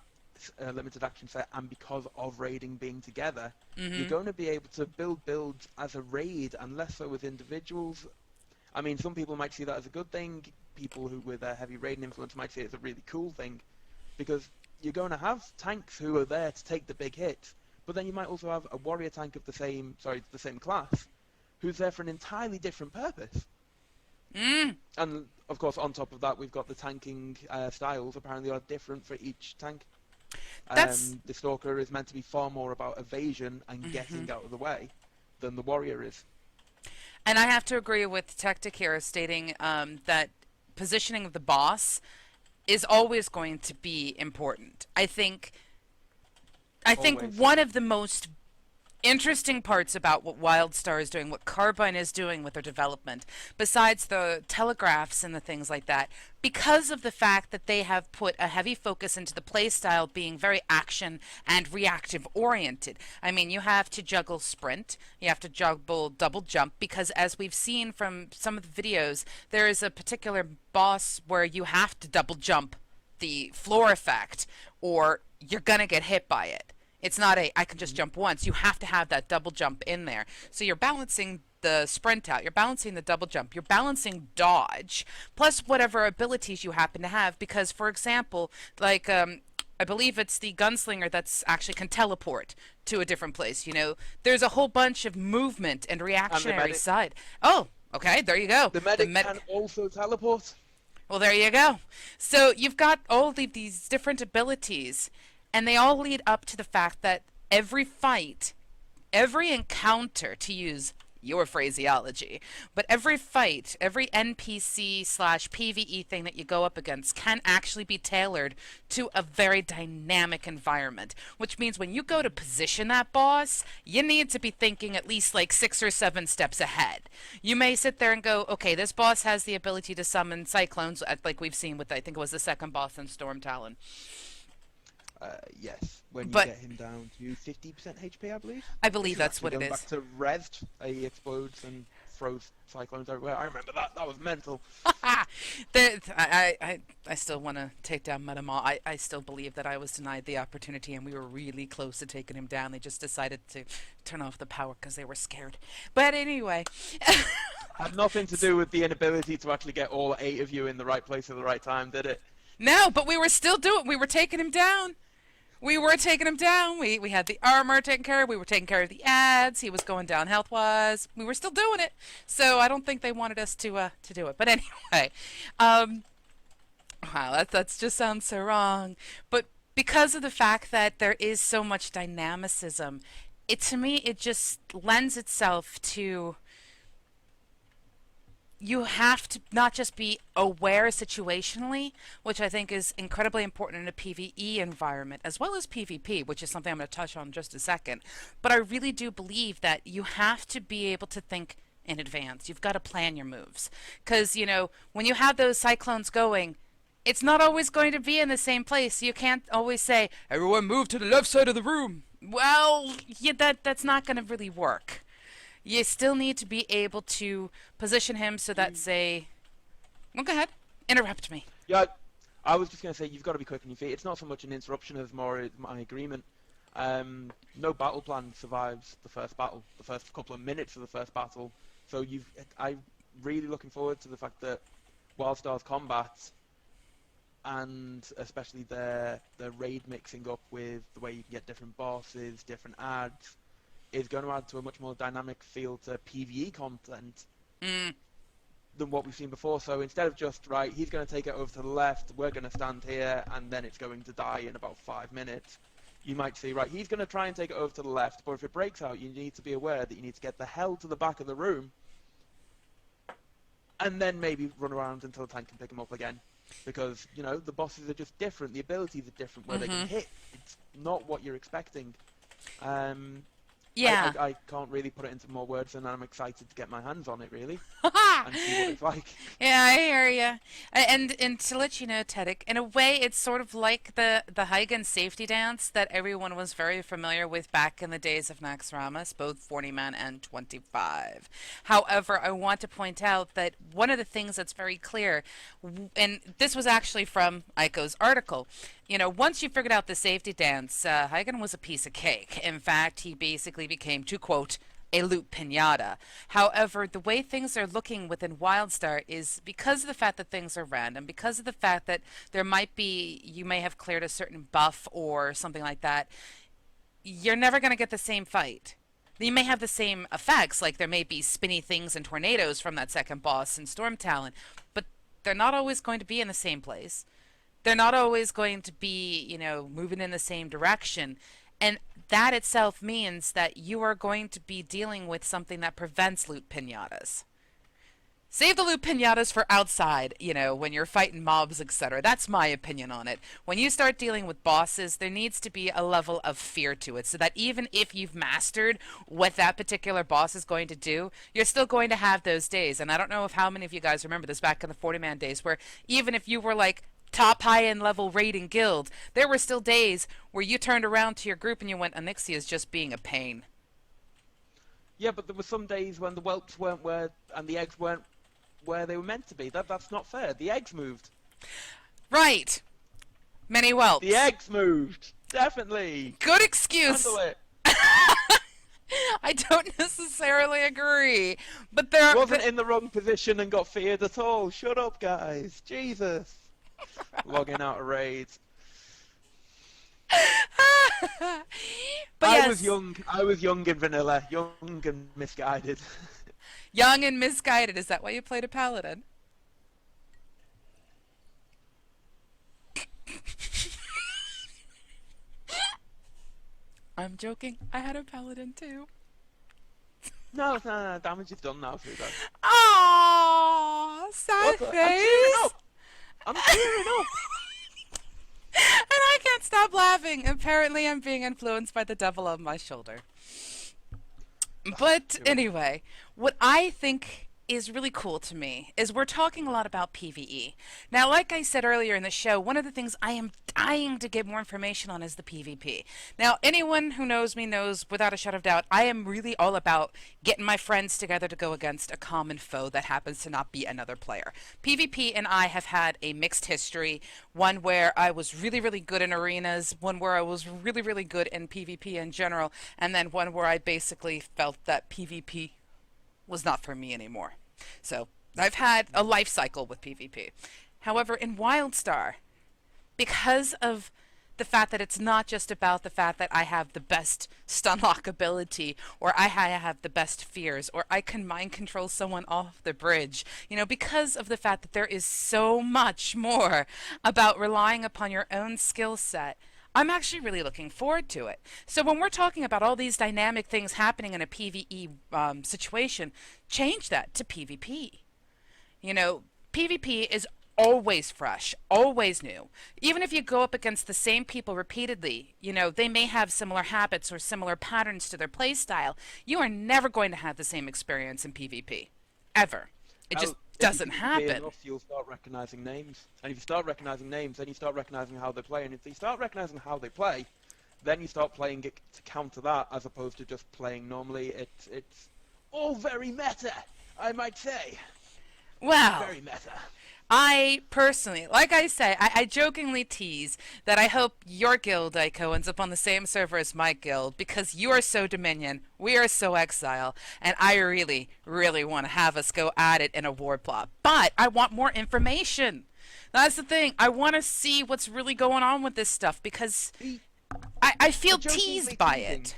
[SPEAKER 2] and because of raiding being together, you're going to be able to build builds as a raid and less so with individuals. I mean, some people might see that as a good thing. People who with a heavy raiding influence might see it as a really cool thing, because you're going to have tanks who are there to take the big hits, but then you might also have a warrior tank of the same class, who's there for an entirely different purpose. And of course, on top of that, we've got the tanking styles apparently are different for each tank. The Stalker is meant to be far more about evasion and getting out of the way than the warrior is.
[SPEAKER 1] And I have to agree with Tactic here, stating that positioning of the boss is always going to be important. I think
[SPEAKER 2] Always.
[SPEAKER 1] one of the most interesting parts about what WildStar is doing, what Carbine is doing with their development, besides the telegraphs and the things like that, because of the fact that they have put a heavy focus into the playstyle being very action and reactive oriented. I mean, you have to juggle sprint, you have to juggle double jump, because as we've seen from some of the videos, there is a particular boss where you have to double jump the floor effect, or you're gonna get hit by it. It's not I can just jump once. You have to have that double jump in there. So you're balancing the sprint out, you're balancing the double jump, you're balancing dodge, plus whatever abilities you happen to have. Because, for example, like I believe it's the gunslinger that's actually can teleport to a different place. You know, there's a whole bunch of movement and reactionary side. Oh, okay, there you go.
[SPEAKER 2] The medic can also teleport.
[SPEAKER 1] Well, there you go. So you've got all of these different abilities, and they all lead up to the fact that every fight, every encounter, to use your phraseology, but every fight, every NPC/PvE thing that you go up against can actually be tailored to a very dynamic environment, which means when you go to position that boss, you need to be thinking at least like 6 or 7 steps ahead. You may sit there and go, okay, this boss has the ability to summon cyclones, like we've seen with, I think it was the second boss in Storm Talon.
[SPEAKER 2] Yes, when you get him down to 50% HP, I believe.
[SPEAKER 1] I believe that's what it is.
[SPEAKER 2] Back to Rezzed, he explodes and throws cyclones everywhere. I remember that. That was mental.
[SPEAKER 1] I still want to take down Metamaw. I still believe that I was denied the opportunity, and we were really close to taking him down. They just decided to turn off the power because they were scared. But anyway.
[SPEAKER 2] Had nothing to do with the inability to actually get all 8 of you in the right place at the right time, did it?
[SPEAKER 1] No, but we were still doing. We were taking him down. We were taking him down. We had the armor taken care of. We were taking care of the ads. He was going down health-wise. We were still doing it. So I don't think they wanted us to do it. But anyway, wow, that just sounds so wrong. But because of the fact that there is so much dynamicism, to me, it just lends itself to... You have to not just be aware situationally, which I think is incredibly important in a PvE environment, as well as PvP, which is something I'm going to touch on in just a second. But I really do believe that you have to be able to think in advance. You've got to plan your moves. Because, you know, when you have those cyclones going, it's not always going to be in the same place. You can't always say, everyone move to the left side of the room. Well, yeah, that's not going to really work. You still need to be able to position him so that, say... Well, go ahead. Interrupt me.
[SPEAKER 2] Yeah, I was just going to say, you've got to be quick on your feet. It's not so much an interruption as more my agreement. No battle plan survives the first battle, the first couple of minutes of the first battle. So I'm really looking forward to the fact that WildStar's combat, and especially their raid mixing up with the way you can get different bosses, different ads, is going to add to a much more dynamic feel to PvE content than what we've seen before. So instead of just, right, he's going to take it over to the left, we're going to stand here, and then it's going to die in about 5 minutes, you might see, right, he's going to try and take it over to the left, but if it breaks out, you need to be aware that you need to get the hell to the back of the room, and then maybe run around until the tank can pick him up again. Because, you know, the bosses are just different, the abilities are different, where they can hit. It's not what you're expecting.
[SPEAKER 1] Yeah.
[SPEAKER 2] I can't really put it into more words than I'm excited to get my hands on it, really, and see what it's like.
[SPEAKER 1] Yeah, I hear you. And to let you know, Teddick, in a way, it's sort of like the Huygens safety dance that everyone was very familiar with back in the days of Nax Ramas, both 40 man and 25. However, I want to point out that one of the things that's very clear, and this was actually from Ico's article, you know, once you figured out the safety dance, Huygens was a piece of cake. In fact, he basically became, to quote, a loot pinata. However, the way things are looking within WildStar is because of the fact that things are random, because of the fact that there might be, you may have cleared a certain buff or something like that, you're never going to get the same fight. You may have the same effects, like there may be spinny things and tornadoes from that second boss in Storm Talon, but they're not always going to be in the same place. They're not always going to be, you know, moving in the same direction. And that itself means that you are going to be dealing with something that prevents loot pinatas. Save the loot pinatas for outside, you know, when you're fighting mobs, etc. That's my opinion on it. When you start dealing with bosses, there needs to be a level of fear to it, so that even if you've mastered what that particular boss is going to do, you're still going to have those days. And I don't know if how many of you guys remember this back in the 40-man days, where even if you were like top high-end level raiding guild, there were still days where you turned around to your group and you went, Onyxia is just being a pain.
[SPEAKER 2] Yeah, but there were some days when the whelps weren't where and the eggs weren't where they were meant to be. That's not fair. The eggs moved.
[SPEAKER 1] Right. Many whelps.
[SPEAKER 2] The eggs moved. Definitely.
[SPEAKER 1] Good excuse.
[SPEAKER 2] Handle it.
[SPEAKER 1] I don't necessarily agree, but there
[SPEAKER 2] Wasn't in the wrong position and got feared at all. Shut up, guys. Jesus. Logging out of raids.
[SPEAKER 1] But
[SPEAKER 2] I
[SPEAKER 1] yes,
[SPEAKER 2] was young. I was young and vanilla. Young and misguided.
[SPEAKER 1] young and misguided. Is that why you played a paladin? I'm joking. I had a paladin too.
[SPEAKER 2] No. Damage is done now through that.
[SPEAKER 1] Aww, sad
[SPEAKER 2] I'm
[SPEAKER 1] face.
[SPEAKER 2] tearing up. I'm tearing up.
[SPEAKER 1] And I can't stop laughing. Apparently, I'm being influenced by the devil on my shoulder. But anyway, what I think is really cool to me is we're talking a lot about PvE. Now, like I said earlier in the show, one of the things I am dying to get more information on is the PvP. Now, anyone who knows me knows without a shadow of doubt, I am really all about getting my friends together to go against a common foe that happens to not be another player. PvP and I have had a mixed history, one where I was really, really good in arenas, one where I was really, really good in PvP in general, and then one where I basically felt that PvP was not for me anymore. So I've had a life cycle with PvP. However, in WildStar, because of the fact that it's not just about the fact that I have the best stun lock ability, or I have the best fears, or I can mind control someone off the bridge, you know, because of the fact that there is so much more about relying upon your own skill set, I'm actually really looking forward to it. So when we're talking about all these dynamic things happening in a PvE situation, change that to PvP. You know, PvP is always fresh, always new. Even if you go up against the same people repeatedly, you know, they may have similar habits or similar patterns to their play style. You are never going to have the same experience in PvP. Ever. It just doesn't happen.
[SPEAKER 2] Enough, you'll start recognizing names, and if you start recognizing names, then you start recognizing how they play, and if you start recognizing how they play, then you start playing it to counter that, as opposed to just playing normally. It's all very meta, I might say.
[SPEAKER 1] Well,
[SPEAKER 2] very meta.
[SPEAKER 1] I personally, like I say, I jokingly tease that I hope your guild, Ico, ends up on the same server as my guild, because you are so Dominion, we are so Exile, and I really, really want to have us go at it in a war plot. But I want more information. That's the thing. I want to see what's really going on with this stuff, because I feel teased by it.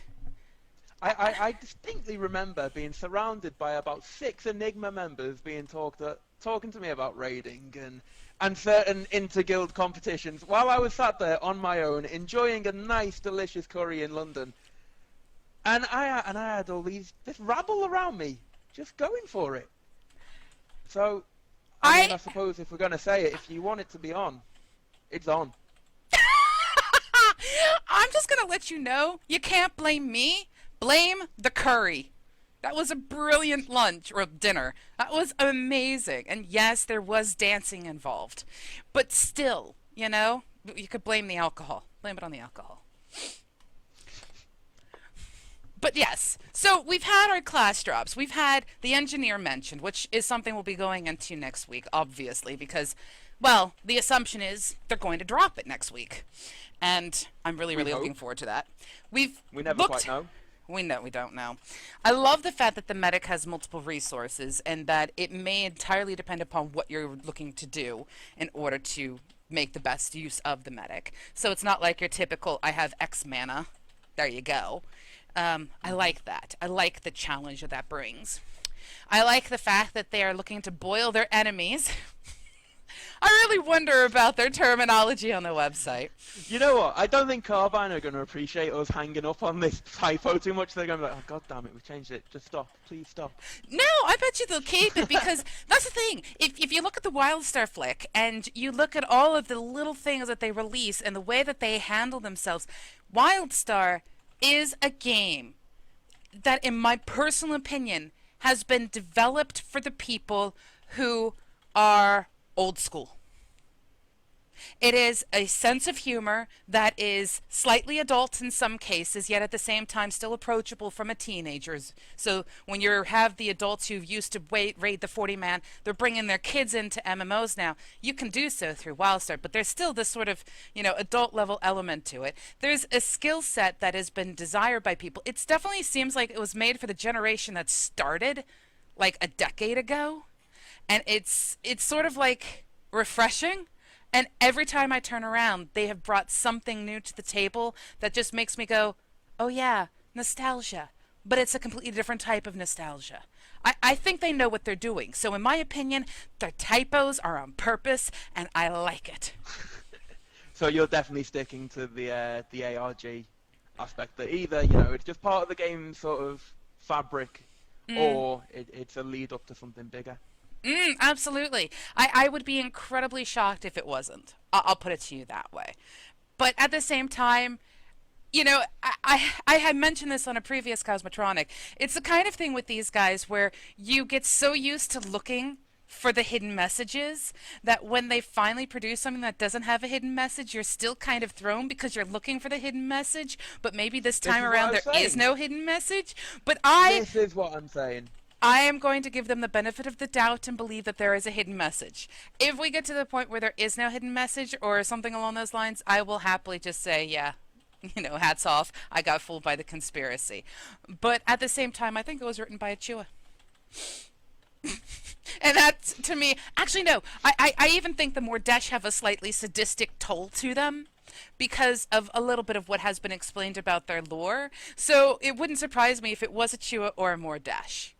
[SPEAKER 2] I distinctly remember being surrounded by about 6 Enigma members being talking to me about raiding and certain inter-guild competitions while I was sat there on my own enjoying a nice delicious curry in London, and I had all this rabble around me just going for it. So I suppose if we're going to say it, if you want it to be on, it's on.
[SPEAKER 1] I'm just going to let you know, you can't blame me, Blame the curry. That was a brilliant lunch or dinner. That was amazing. And yes, there was dancing involved. But still, you could blame the alcohol. Blame it on the alcohol. But yes, so we've had our class drops. We've had the engineer mentioned, which is something we'll be going into next week, obviously, because, well, the assumption is they're going to drop it next week. And I'm really,
[SPEAKER 2] We
[SPEAKER 1] really looking
[SPEAKER 2] hope.
[SPEAKER 1] forward to that. We've
[SPEAKER 2] We never quite
[SPEAKER 1] looked.
[SPEAKER 2] know.
[SPEAKER 1] We don't know. I love the fact that the medic has multiple resources and that it may entirely depend upon what you're looking to do in order to make the best use of the medic. So it's not like your typical, I have X mana. There you go. I
[SPEAKER 2] Hmm.
[SPEAKER 1] like that. I like the challenge that that brings. I like the fact that they are looking to boil their enemies. I really wonder about their terminology on the website.
[SPEAKER 2] You know what? I don't think Carbine are going to appreciate us hanging up on this typo too much. They're going to be like, oh, God damn it, we changed it. Just stop. Please stop.
[SPEAKER 1] No, I bet you they'll keep it because that's the thing. If you look at the WildStar flick and you look at all of the little things that they release and the way that they handle themselves, WildStar is a game that, in my personal opinion, has been developed for the people who are old school. It is a sense of humor that is slightly adult in some cases, yet at the same time still approachable from a teenager's. So when you have the adults who used to raid the 40 man, they're bringing their kids into MMOs now. You can do so through WildStar, but there's still this sort of, adult level element to it. There's a skill set that has been desired by people. It definitely seems like it was made for the generation that started like a decade ago, and it's sort of like refreshing. And every time I turn around, they have brought something new to the table that just makes me go, oh yeah, nostalgia. But it's a completely different type of nostalgia. I think they know what they're doing. So in my opinion, their typos are on purpose, and I like it.
[SPEAKER 2] So you're definitely sticking to the ARG aspect that either, it's just part of the game's sort of fabric
[SPEAKER 1] Mm.
[SPEAKER 2] or it's a lead up to something bigger.
[SPEAKER 1] Absolutely. I would be incredibly shocked if it wasn't. I'll put it to you that way. But at the same time, I had mentioned this on a previous Cosmotronic. It's the kind of thing with these guys where you get so used to looking for the hidden messages that when they finally produce something that doesn't have a hidden message, you're still kind of thrown because you're looking for the hidden message, but maybe this
[SPEAKER 2] This
[SPEAKER 1] time
[SPEAKER 2] is what
[SPEAKER 1] around
[SPEAKER 2] I'm
[SPEAKER 1] there is
[SPEAKER 2] saying.
[SPEAKER 1] no hidden message. But I
[SPEAKER 2] This is what I'm saying.
[SPEAKER 1] I am going to give them the benefit of the doubt and believe that there is a hidden message. If we get to the point where there is no hidden message or something along those lines, I will happily just say, yeah, hats off. I got fooled by the conspiracy. But at the same time, I think it was written by a Chua. And that, to me, actually, no. I even think the Mordesh have a slightly sadistic toll to them because of a little bit of what has been explained about their lore. So it wouldn't surprise me if it was a Chua or a Mordesh.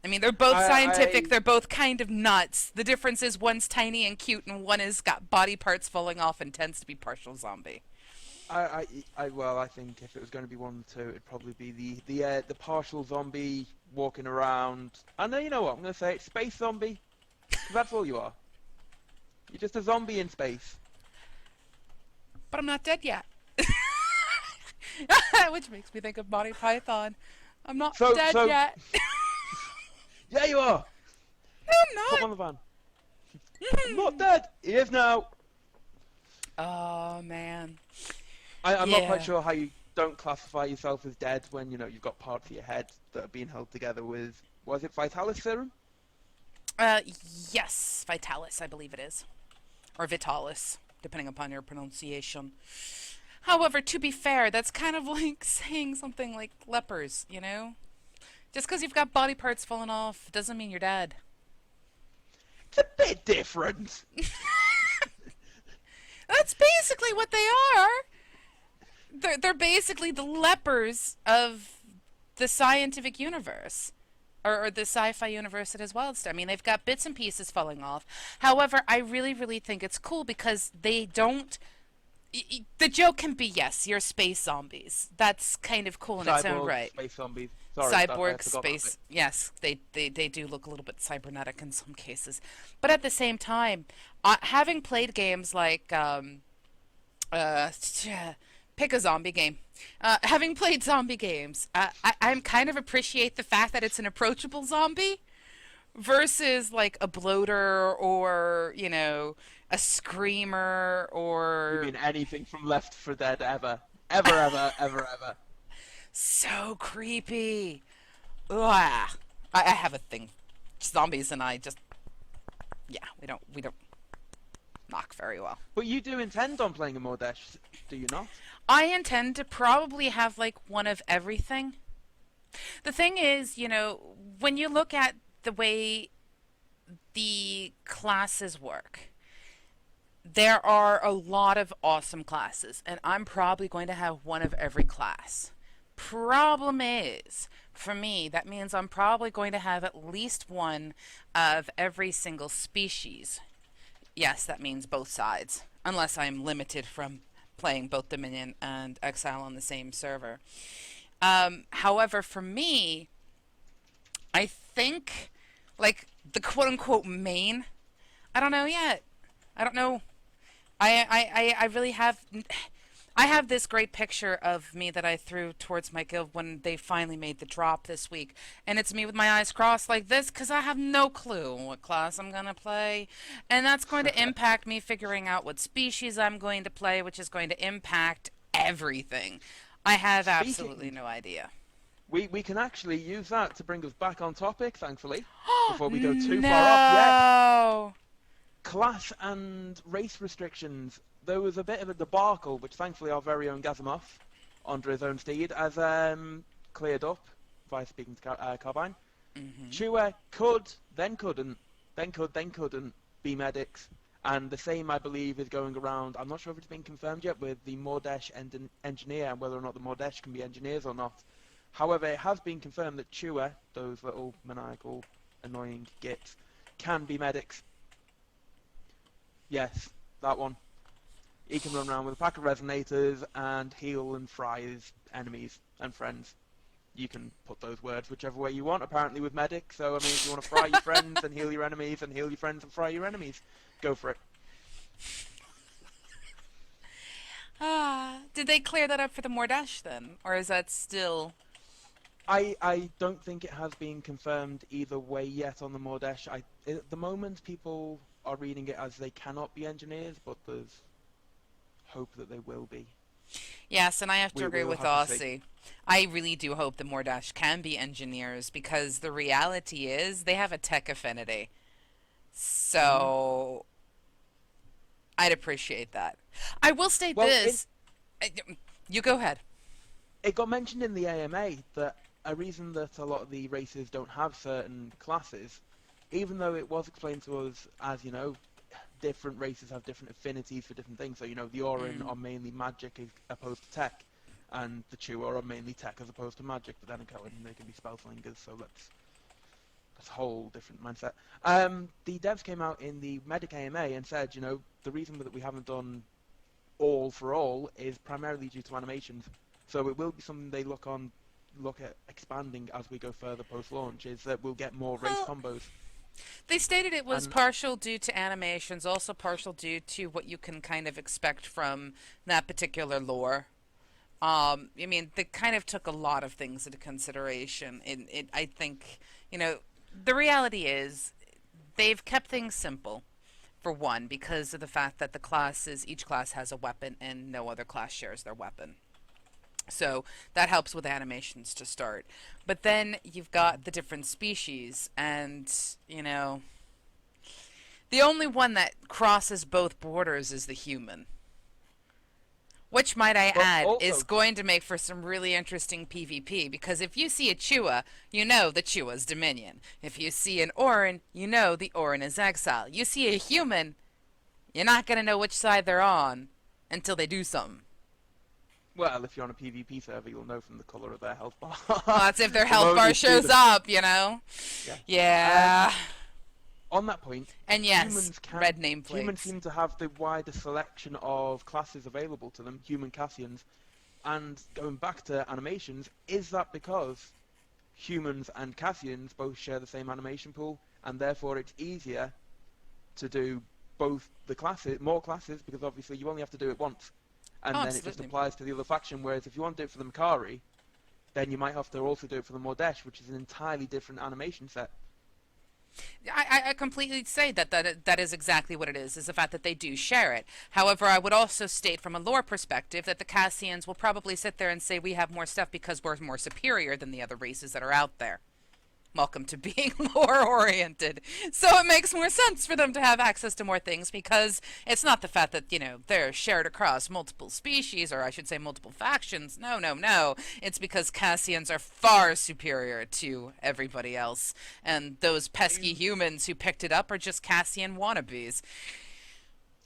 [SPEAKER 1] I mean, they're both scientific.
[SPEAKER 2] I
[SPEAKER 1] They're both kind of nuts. The difference is one's tiny and cute, and one has got body parts falling off and tends to be partial zombie.
[SPEAKER 2] well, I think if it was going to be one or two, it'd probably be the partial zombie walking around. I know, you know what I'm going to say. It's space zombie. 'Cause that's all you are. You're just a zombie in space.
[SPEAKER 1] But I'm not dead yet. Which makes me think of Monty Python. I'm not
[SPEAKER 2] So,
[SPEAKER 1] dead
[SPEAKER 2] so,
[SPEAKER 1] yet.
[SPEAKER 2] yeah, you are.
[SPEAKER 1] No,
[SPEAKER 2] Put him on the van. I'm not dead. He is now.
[SPEAKER 1] Oh, man.
[SPEAKER 2] I'm not quite
[SPEAKER 1] Yeah.
[SPEAKER 2] sure how you don't classify yourself as dead when you've got parts of your head that are being held together with, was it Vitalis serum?
[SPEAKER 1] Uh, yes, Vitalis, I believe it is. Or Vitalis, depending upon your pronunciation. However, to be fair, that's kind of like saying something like lepers, Just because you've got body parts falling off doesn't mean you're dead.
[SPEAKER 2] It's a bit different.
[SPEAKER 1] That's basically what they are. They're basically the lepers of the scientific universe. Or the sci-fi universe that is WildStar. I mean, they've got bits and pieces falling off. However, I really, really think it's cool because they don't... The joke can be, yes, you're space zombies. That's kind of cool in its own
[SPEAKER 2] Cyborg,
[SPEAKER 1] right.
[SPEAKER 2] space zombies. Sorry, I
[SPEAKER 1] Cyborg,
[SPEAKER 2] forgot that bit.
[SPEAKER 1] space... Yes, they do look a little bit cybernetic in some cases. But at the same time, having played games like... uh, Pick a zombie game. Having played zombie games, I'm kind of appreciate the fact that it's an approachable zombie versus like a bloater or, a screamer
[SPEAKER 2] You
[SPEAKER 1] or
[SPEAKER 2] mean anything from Left 4 Dead ever? Ever, ever, ever, ever.
[SPEAKER 1] so creepy. Ugh. I have a thing. Zombies and I just, yeah, we don't knock very well.
[SPEAKER 2] But you do intend on playing a Mordesh, do you not?
[SPEAKER 1] I intend to probably have like one of everything. The thing is, when you look at the way the classes work, there are a lot of awesome classes, and I'm probably going to have one of every class. Problem is, for me, that means I'm probably going to have at least one of every single species. Yes, that means both sides, unless I'm limited from playing both Dominion and Exile on the same server. However, for me, I think, like, the quote-unquote main, I don't know yet. I don't know. I really have... I have this great picture of me that I threw towards my guild when they finally made the drop this week. And it's me with my eyes crossed like this because I have no clue what class I'm going to play. And that's going to impact me figuring out what species I'm going to play, which is going to impact everything. I have absolutely no idea.
[SPEAKER 2] We can actually use that to bring us back on topic, thankfully, before we go too
[SPEAKER 1] No.
[SPEAKER 2] far off. Yes. Class and race restrictions. There was a bit of a debacle, which thankfully our very own Gazimov, under his own steed, has cleared up by speaking to Carbine. Chua could, then couldn't, then could, then couldn't be medics. And the same, I believe, is going around. I'm not sure if it's been confirmed yet with the Mordesh engineer and whether or not the Mordesh can be engineers or not. However, it has been confirmed that Chua, those little maniacal, annoying gits, can be medics. Yes, that one. He can run around with a pack of resonators and heal and fry his enemies and friends. You can put those words whichever way you want, apparently, with medic. So, I mean, if you want to fry your friends and heal your enemies and heal your friends and fry your enemies, go for it.
[SPEAKER 1] Did they clear that up for the Mordesh then? Or is that still...
[SPEAKER 2] I don't think it has been confirmed either way yet on the Mordesh. At the moment, people are reading it as they cannot be engineers, but there's hope that they will be.
[SPEAKER 1] Yes, and I have to agree with
[SPEAKER 2] Aussie.
[SPEAKER 1] I really do hope the Mordesh can be engineers because the reality is they have a tech affinity. So I'd appreciate that. I will state this. You go ahead.
[SPEAKER 2] It got mentioned in the AMA that a reason that a lot of the races don't have certain classes, even though it was explained to us as, different races have different affinities for different things. So, the Orin are mainly magic as opposed to tech, and the Chua are mainly tech as opposed to magic, but then again, they can be spellslingers, so that's a whole different mindset. The devs came out in the Medic AMA and said, the reason that we haven't done all for all is primarily due to animations. So it will be something they look at expanding as we go further post-launch, is that we'll get more race combos.
[SPEAKER 1] They stated it was partial due to animations, also partial due to what you can kind of expect from that particular lore. I mean, they kind of took a lot of things into consideration. I think, the reality is they've kept things simple, for one, because of the fact that each class has a weapon and no other class shares their weapon. So that helps with animations to start. But then you've got the different species, and, the only one that crosses both borders is the human. Which, might I add, is going to make for some really interesting PvP, because if you see a Chua, you know the Chua's Dominion. If you see an Orin, you know the Orin is Exile. You see a human, you're not going to know which side they're on until they do something.
[SPEAKER 2] Well, if you're on a PvP server, you'll know from the colour of their health bar.
[SPEAKER 1] Well, that's if their health bar shows up, Yeah.
[SPEAKER 2] On that point,
[SPEAKER 1] and yes, red nameplates.
[SPEAKER 2] Humans seem to have the widest selection of classes available to them, human Cassians. And going back to animations, is that because humans and Cassians both share the same animation pool, and therefore it's easier to do both the classes, more classes, because obviously you only have to do it once.
[SPEAKER 1] Oh,
[SPEAKER 2] and then it just
[SPEAKER 1] absolutely.
[SPEAKER 2] applies to the other faction. Whereas if you want to do it for the Makari, then you might have to also do it for the Mordesh, which is an entirely different animation set.
[SPEAKER 1] I completely say that is exactly what it is the fact that they do share it. However, I would also state from a lore perspective that the Cassians will probably sit there and say we have more stuff because we're more superior than the other races that are out there. Welcome to being lore oriented. So it makes more sense for them to have access to more things because it's not the fact that, they're shared across multiple species, or I should say multiple factions. No, no, no. It's because Cassians are far superior to everybody else. And those pesky
[SPEAKER 2] You
[SPEAKER 1] humans who picked it up are just Cassian wannabes.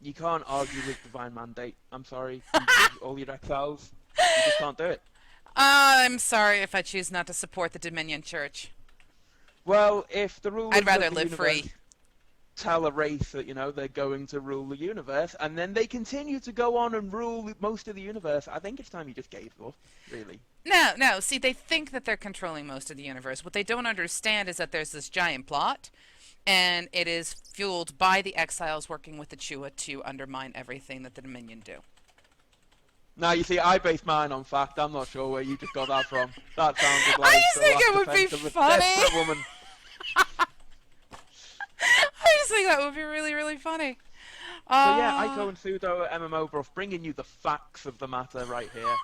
[SPEAKER 2] you can't argue with divine mandate. I'm sorry, all your exiles, you just can't do it.
[SPEAKER 1] I'm sorry if I choose not to support the Dominion Church.
[SPEAKER 2] Well, if the
[SPEAKER 1] I'd
[SPEAKER 2] rulers of
[SPEAKER 1] rather
[SPEAKER 2] the
[SPEAKER 1] live free.
[SPEAKER 2] universe tell a race that, they're going to rule the universe, and then they continue to go on and rule most of the universe, I think it's time you just gave up, really.
[SPEAKER 1] No, no. See, they think that they're controlling most of the universe. What they don't understand is that there's this giant plot, and it is fueled by the exiles working with the Chua to undermine everything that the Dominion do.
[SPEAKER 2] Now, you see, I based mine on fact. I'm not sure where you just got that from. That sounded
[SPEAKER 1] I
[SPEAKER 2] like
[SPEAKER 1] just
[SPEAKER 2] the
[SPEAKER 1] think
[SPEAKER 2] last
[SPEAKER 1] it would be
[SPEAKER 2] defense of a
[SPEAKER 1] funny.
[SPEAKER 2] desperate woman.
[SPEAKER 1] I just think that would be really, really funny.
[SPEAKER 2] So yeah, Ico
[SPEAKER 1] Uh,
[SPEAKER 2] and Pseudo MMOBuff, bringing you the facts of the matter right here.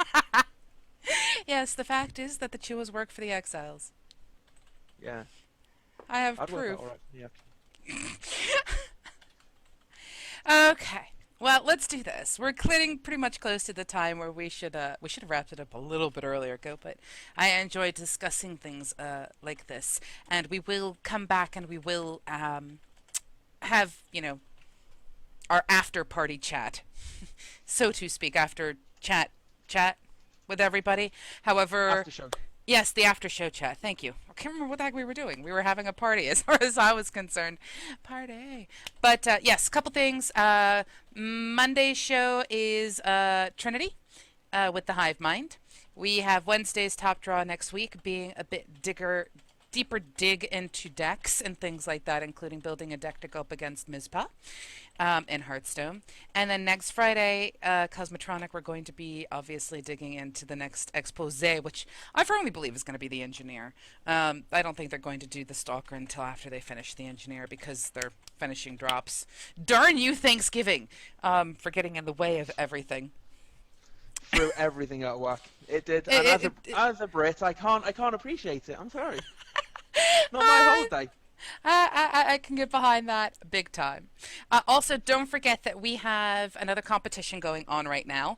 [SPEAKER 1] yes, the fact is that the Chuas work for the exiles.
[SPEAKER 2] Yeah,
[SPEAKER 1] I have
[SPEAKER 2] I'd work out
[SPEAKER 1] proof.
[SPEAKER 2] alright. Yeah.
[SPEAKER 1] Okay. Well, let's do this. We're getting pretty much close to the time where we should have wrapped it up a little bit earlier ago, but I enjoy discussing things like this, and we will come back and we will have our after party chat, so to speak, after chat with everybody. However,
[SPEAKER 2] After show.
[SPEAKER 1] yes, the after show chat. Thank you. I can't remember what the heck we were doing. We were having a party as far as I was concerned. Party. But yes, a couple things. Monday's show is Trinity with the Hive Mind. We have Wednesday's top draw next week being a bit deeper dig into decks and things like that, including building a deck to go up against Mizpah in Hearthstone. And then next Friday, Cosmotronic, we're going to be obviously digging into the next expose, which I firmly believe is going to be the engineer. I don't think they're going to do the stalker until after they finish the engineer because they're finishing drops. Darn you, Thanksgiving, for getting in the way of everything.
[SPEAKER 2] Threw everything out of whack. It did,
[SPEAKER 1] It,
[SPEAKER 2] and
[SPEAKER 1] it,
[SPEAKER 2] as a Brit, I can't appreciate it. I'm sorry. Not my
[SPEAKER 1] I,
[SPEAKER 2] holiday.
[SPEAKER 1] I can get behind that big time. Also, don't forget that we have another competition going on right now.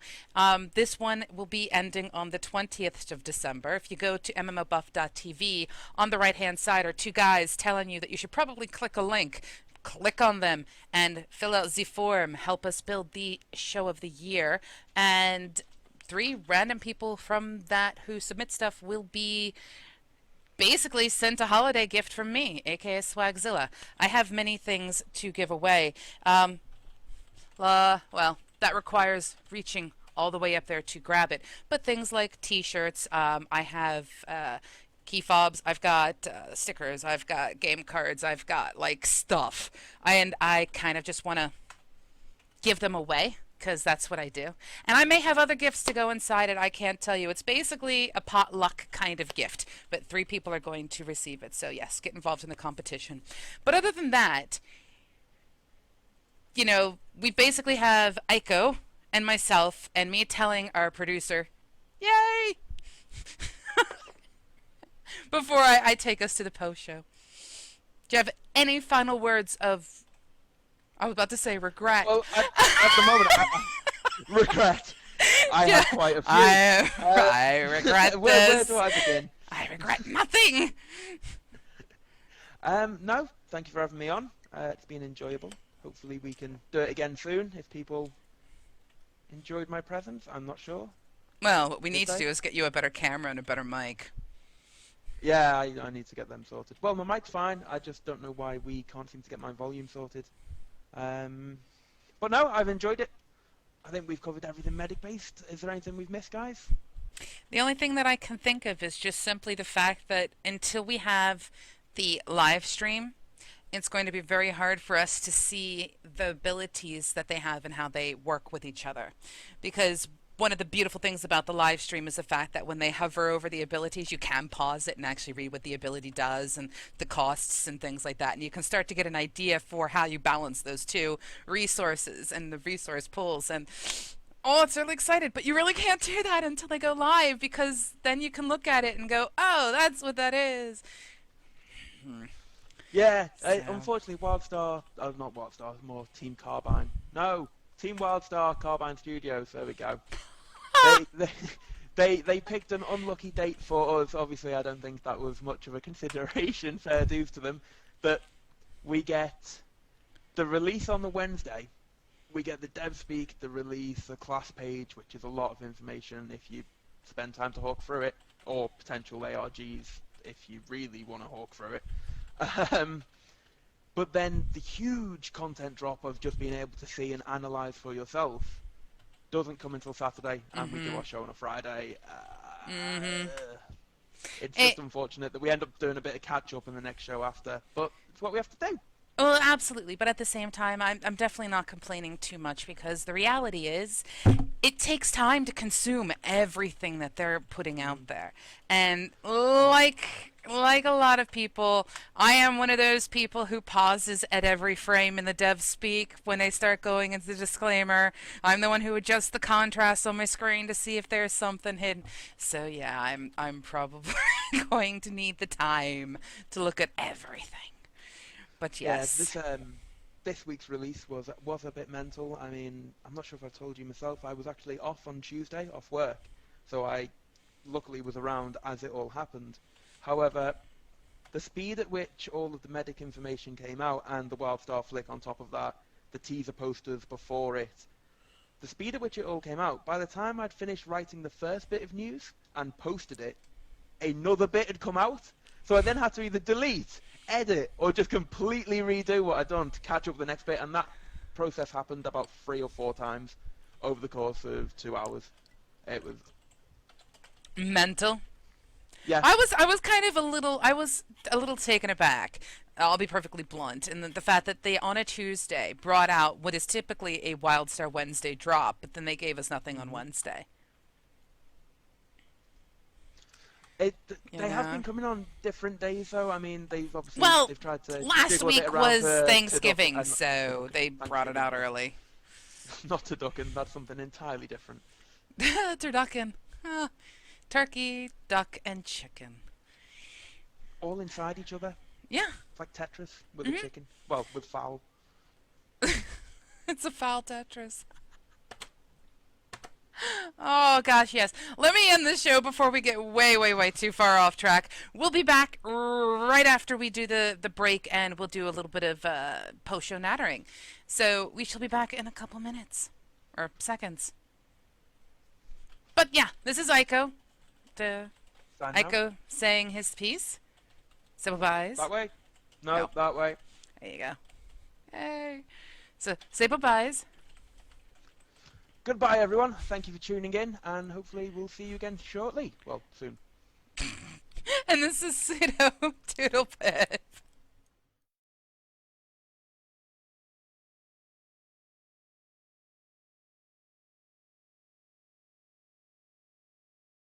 [SPEAKER 1] This one will be ending on the 20th of December. If you go to MMOBuff.TV, on the right-hand side are two guys telling you that you should probably click a link. Click on them and fill out the form. Help us build the show of the year. And 3 random people from that who submit stuff will be basically sent a holiday gift from me, aka Swagzilla. I have many things to give away. Well, that requires reaching all the way up there to grab it. But things like T-shirts, I have key fobs, I've got stickers, I've got game cards, I've got like stuff, and I kind of just want to give them away because that's what I do. And I may have other gifts to go inside it. I can't tell you. It's basically a potluck kind of gift, but 3 people are going to receive it. So yes, get involved in the competition. But other than that, we basically have Ico and myself and me telling our producer, "Yay!" before I take us to the post show. Do you have any final words of? I was about to say regret.
[SPEAKER 2] Well, at the moment, regret. I
[SPEAKER 1] Yeah,
[SPEAKER 2] have quite a few.
[SPEAKER 1] I regret
[SPEAKER 2] where
[SPEAKER 1] this.
[SPEAKER 2] do I begin?
[SPEAKER 1] I regret nothing.
[SPEAKER 2] No, thank you for having me on. It's been enjoyable. Hopefully we can do it again soon if people enjoyed my presence. I'm not sure.
[SPEAKER 1] Well, what we
[SPEAKER 2] Did
[SPEAKER 1] need to
[SPEAKER 2] they?
[SPEAKER 1] do is get you a better camera and a better mic.
[SPEAKER 2] Yeah, I need to get them sorted. Well, my mic's fine. I just don't know why we can't seem to get my volume sorted. But no, I've enjoyed it. I think we've covered everything medic-based. Is there anything we've missed, guys?
[SPEAKER 1] The only thing that I can think of is just simply the fact that until we have the live stream, it's going to be very hard for us to see the abilities that they have and how they work with each other. Because one of the beautiful things about the live stream is the fact that when they hover over the abilities, you can pause it and actually read what the ability does and the costs and things like that. And you can start to get an idea for how you balance those two resources and the resource pools. And oh, it's really excited, but you really can't do that until they go live, because then you can look at it and go, oh, that's what that is.
[SPEAKER 2] Yeah,
[SPEAKER 1] So.
[SPEAKER 2] unfortunately, WildStar, not WildStar, more Team Carbine. No, Team WildStar Carbine Studios. There we go. They picked an unlucky date for us. Obviously, I don't think that was much of a consideration. Fair dues to them. But we get the release on the Wednesday. We get the dev speak, the release, the class page, which is a lot of information if you spend time to hawk through it, or potential ARGs if you really want to hawk through it. But then the huge content drop of just being able to see and analyze for yourself doesn't come until Saturday, and we do our show on a Friday. It's just unfortunate that we end up doing a bit of catch up in the next show after, but it's what we have to do.
[SPEAKER 1] Well, absolutely, but at the same time, I'm definitely not complaining too much, because the reality is, it takes time to consume everything that they're putting out there, and like a lot of people, I am one of those people who pauses at every frame in the dev speak when they start going into the disclaimer. I'm the one who adjusts the contrast on my screen to see if there's something hidden. So yeah, I'm probably going to need the time to look at everything. But yes.
[SPEAKER 2] Yeah, this week's release was a bit mental. I mean, I'm not sure if I told you myself, I was actually off on Tuesday, off work, so I luckily was around as it all happened. However, the speed at which all of the medic information came out and the WildStar flick on top of that, the teaser posters before it, the speed at which it all came out, by the time I'd finished writing the first bit of news and posted it, another bit had come out. So I then had to either delete, edit, or just completely redo what I'd done to catch up with the next bit, and that process happened about 3 or 4 times over the course of 2 hours. It was
[SPEAKER 1] mental.
[SPEAKER 2] Yeah.
[SPEAKER 1] I was kind of a little taken aback. I'll be perfectly blunt, in the fact that they on a Tuesday brought out what is typically a WildStar Wednesday drop, but then they gave us nothing on Wednesday.
[SPEAKER 2] They have been coming on different days, though. I mean, they've obviously they've tried to.
[SPEAKER 1] Last week was Thanksgiving, so
[SPEAKER 2] Thanksgiving.
[SPEAKER 1] they brought it out early.
[SPEAKER 2] Not turducken, that's something entirely different.
[SPEAKER 1] Turducken. Turkey, duck, and chicken.
[SPEAKER 2] All inside each other.
[SPEAKER 1] Yeah.
[SPEAKER 2] It's like Tetris with a chicken. Well, with fowl.
[SPEAKER 1] It's a foul Tetris. Oh, gosh, yes. Let me end this show before we get way, way, way too far off track. We'll be back right after we do the break, and we'll do a little bit of post-show nattering. So we shall be back in a couple minutes. Or seconds. But, yeah, this is Ico. Ico saying his piece. So, bye-byes.
[SPEAKER 2] That way? No, that way.
[SPEAKER 1] There you go. Hey. So, say bye-byes.
[SPEAKER 2] Goodbye, everyone. Thank you for tuning in, and hopefully we'll see you again shortly. Well, soon.
[SPEAKER 1] And this is Pseudo Doodlepet.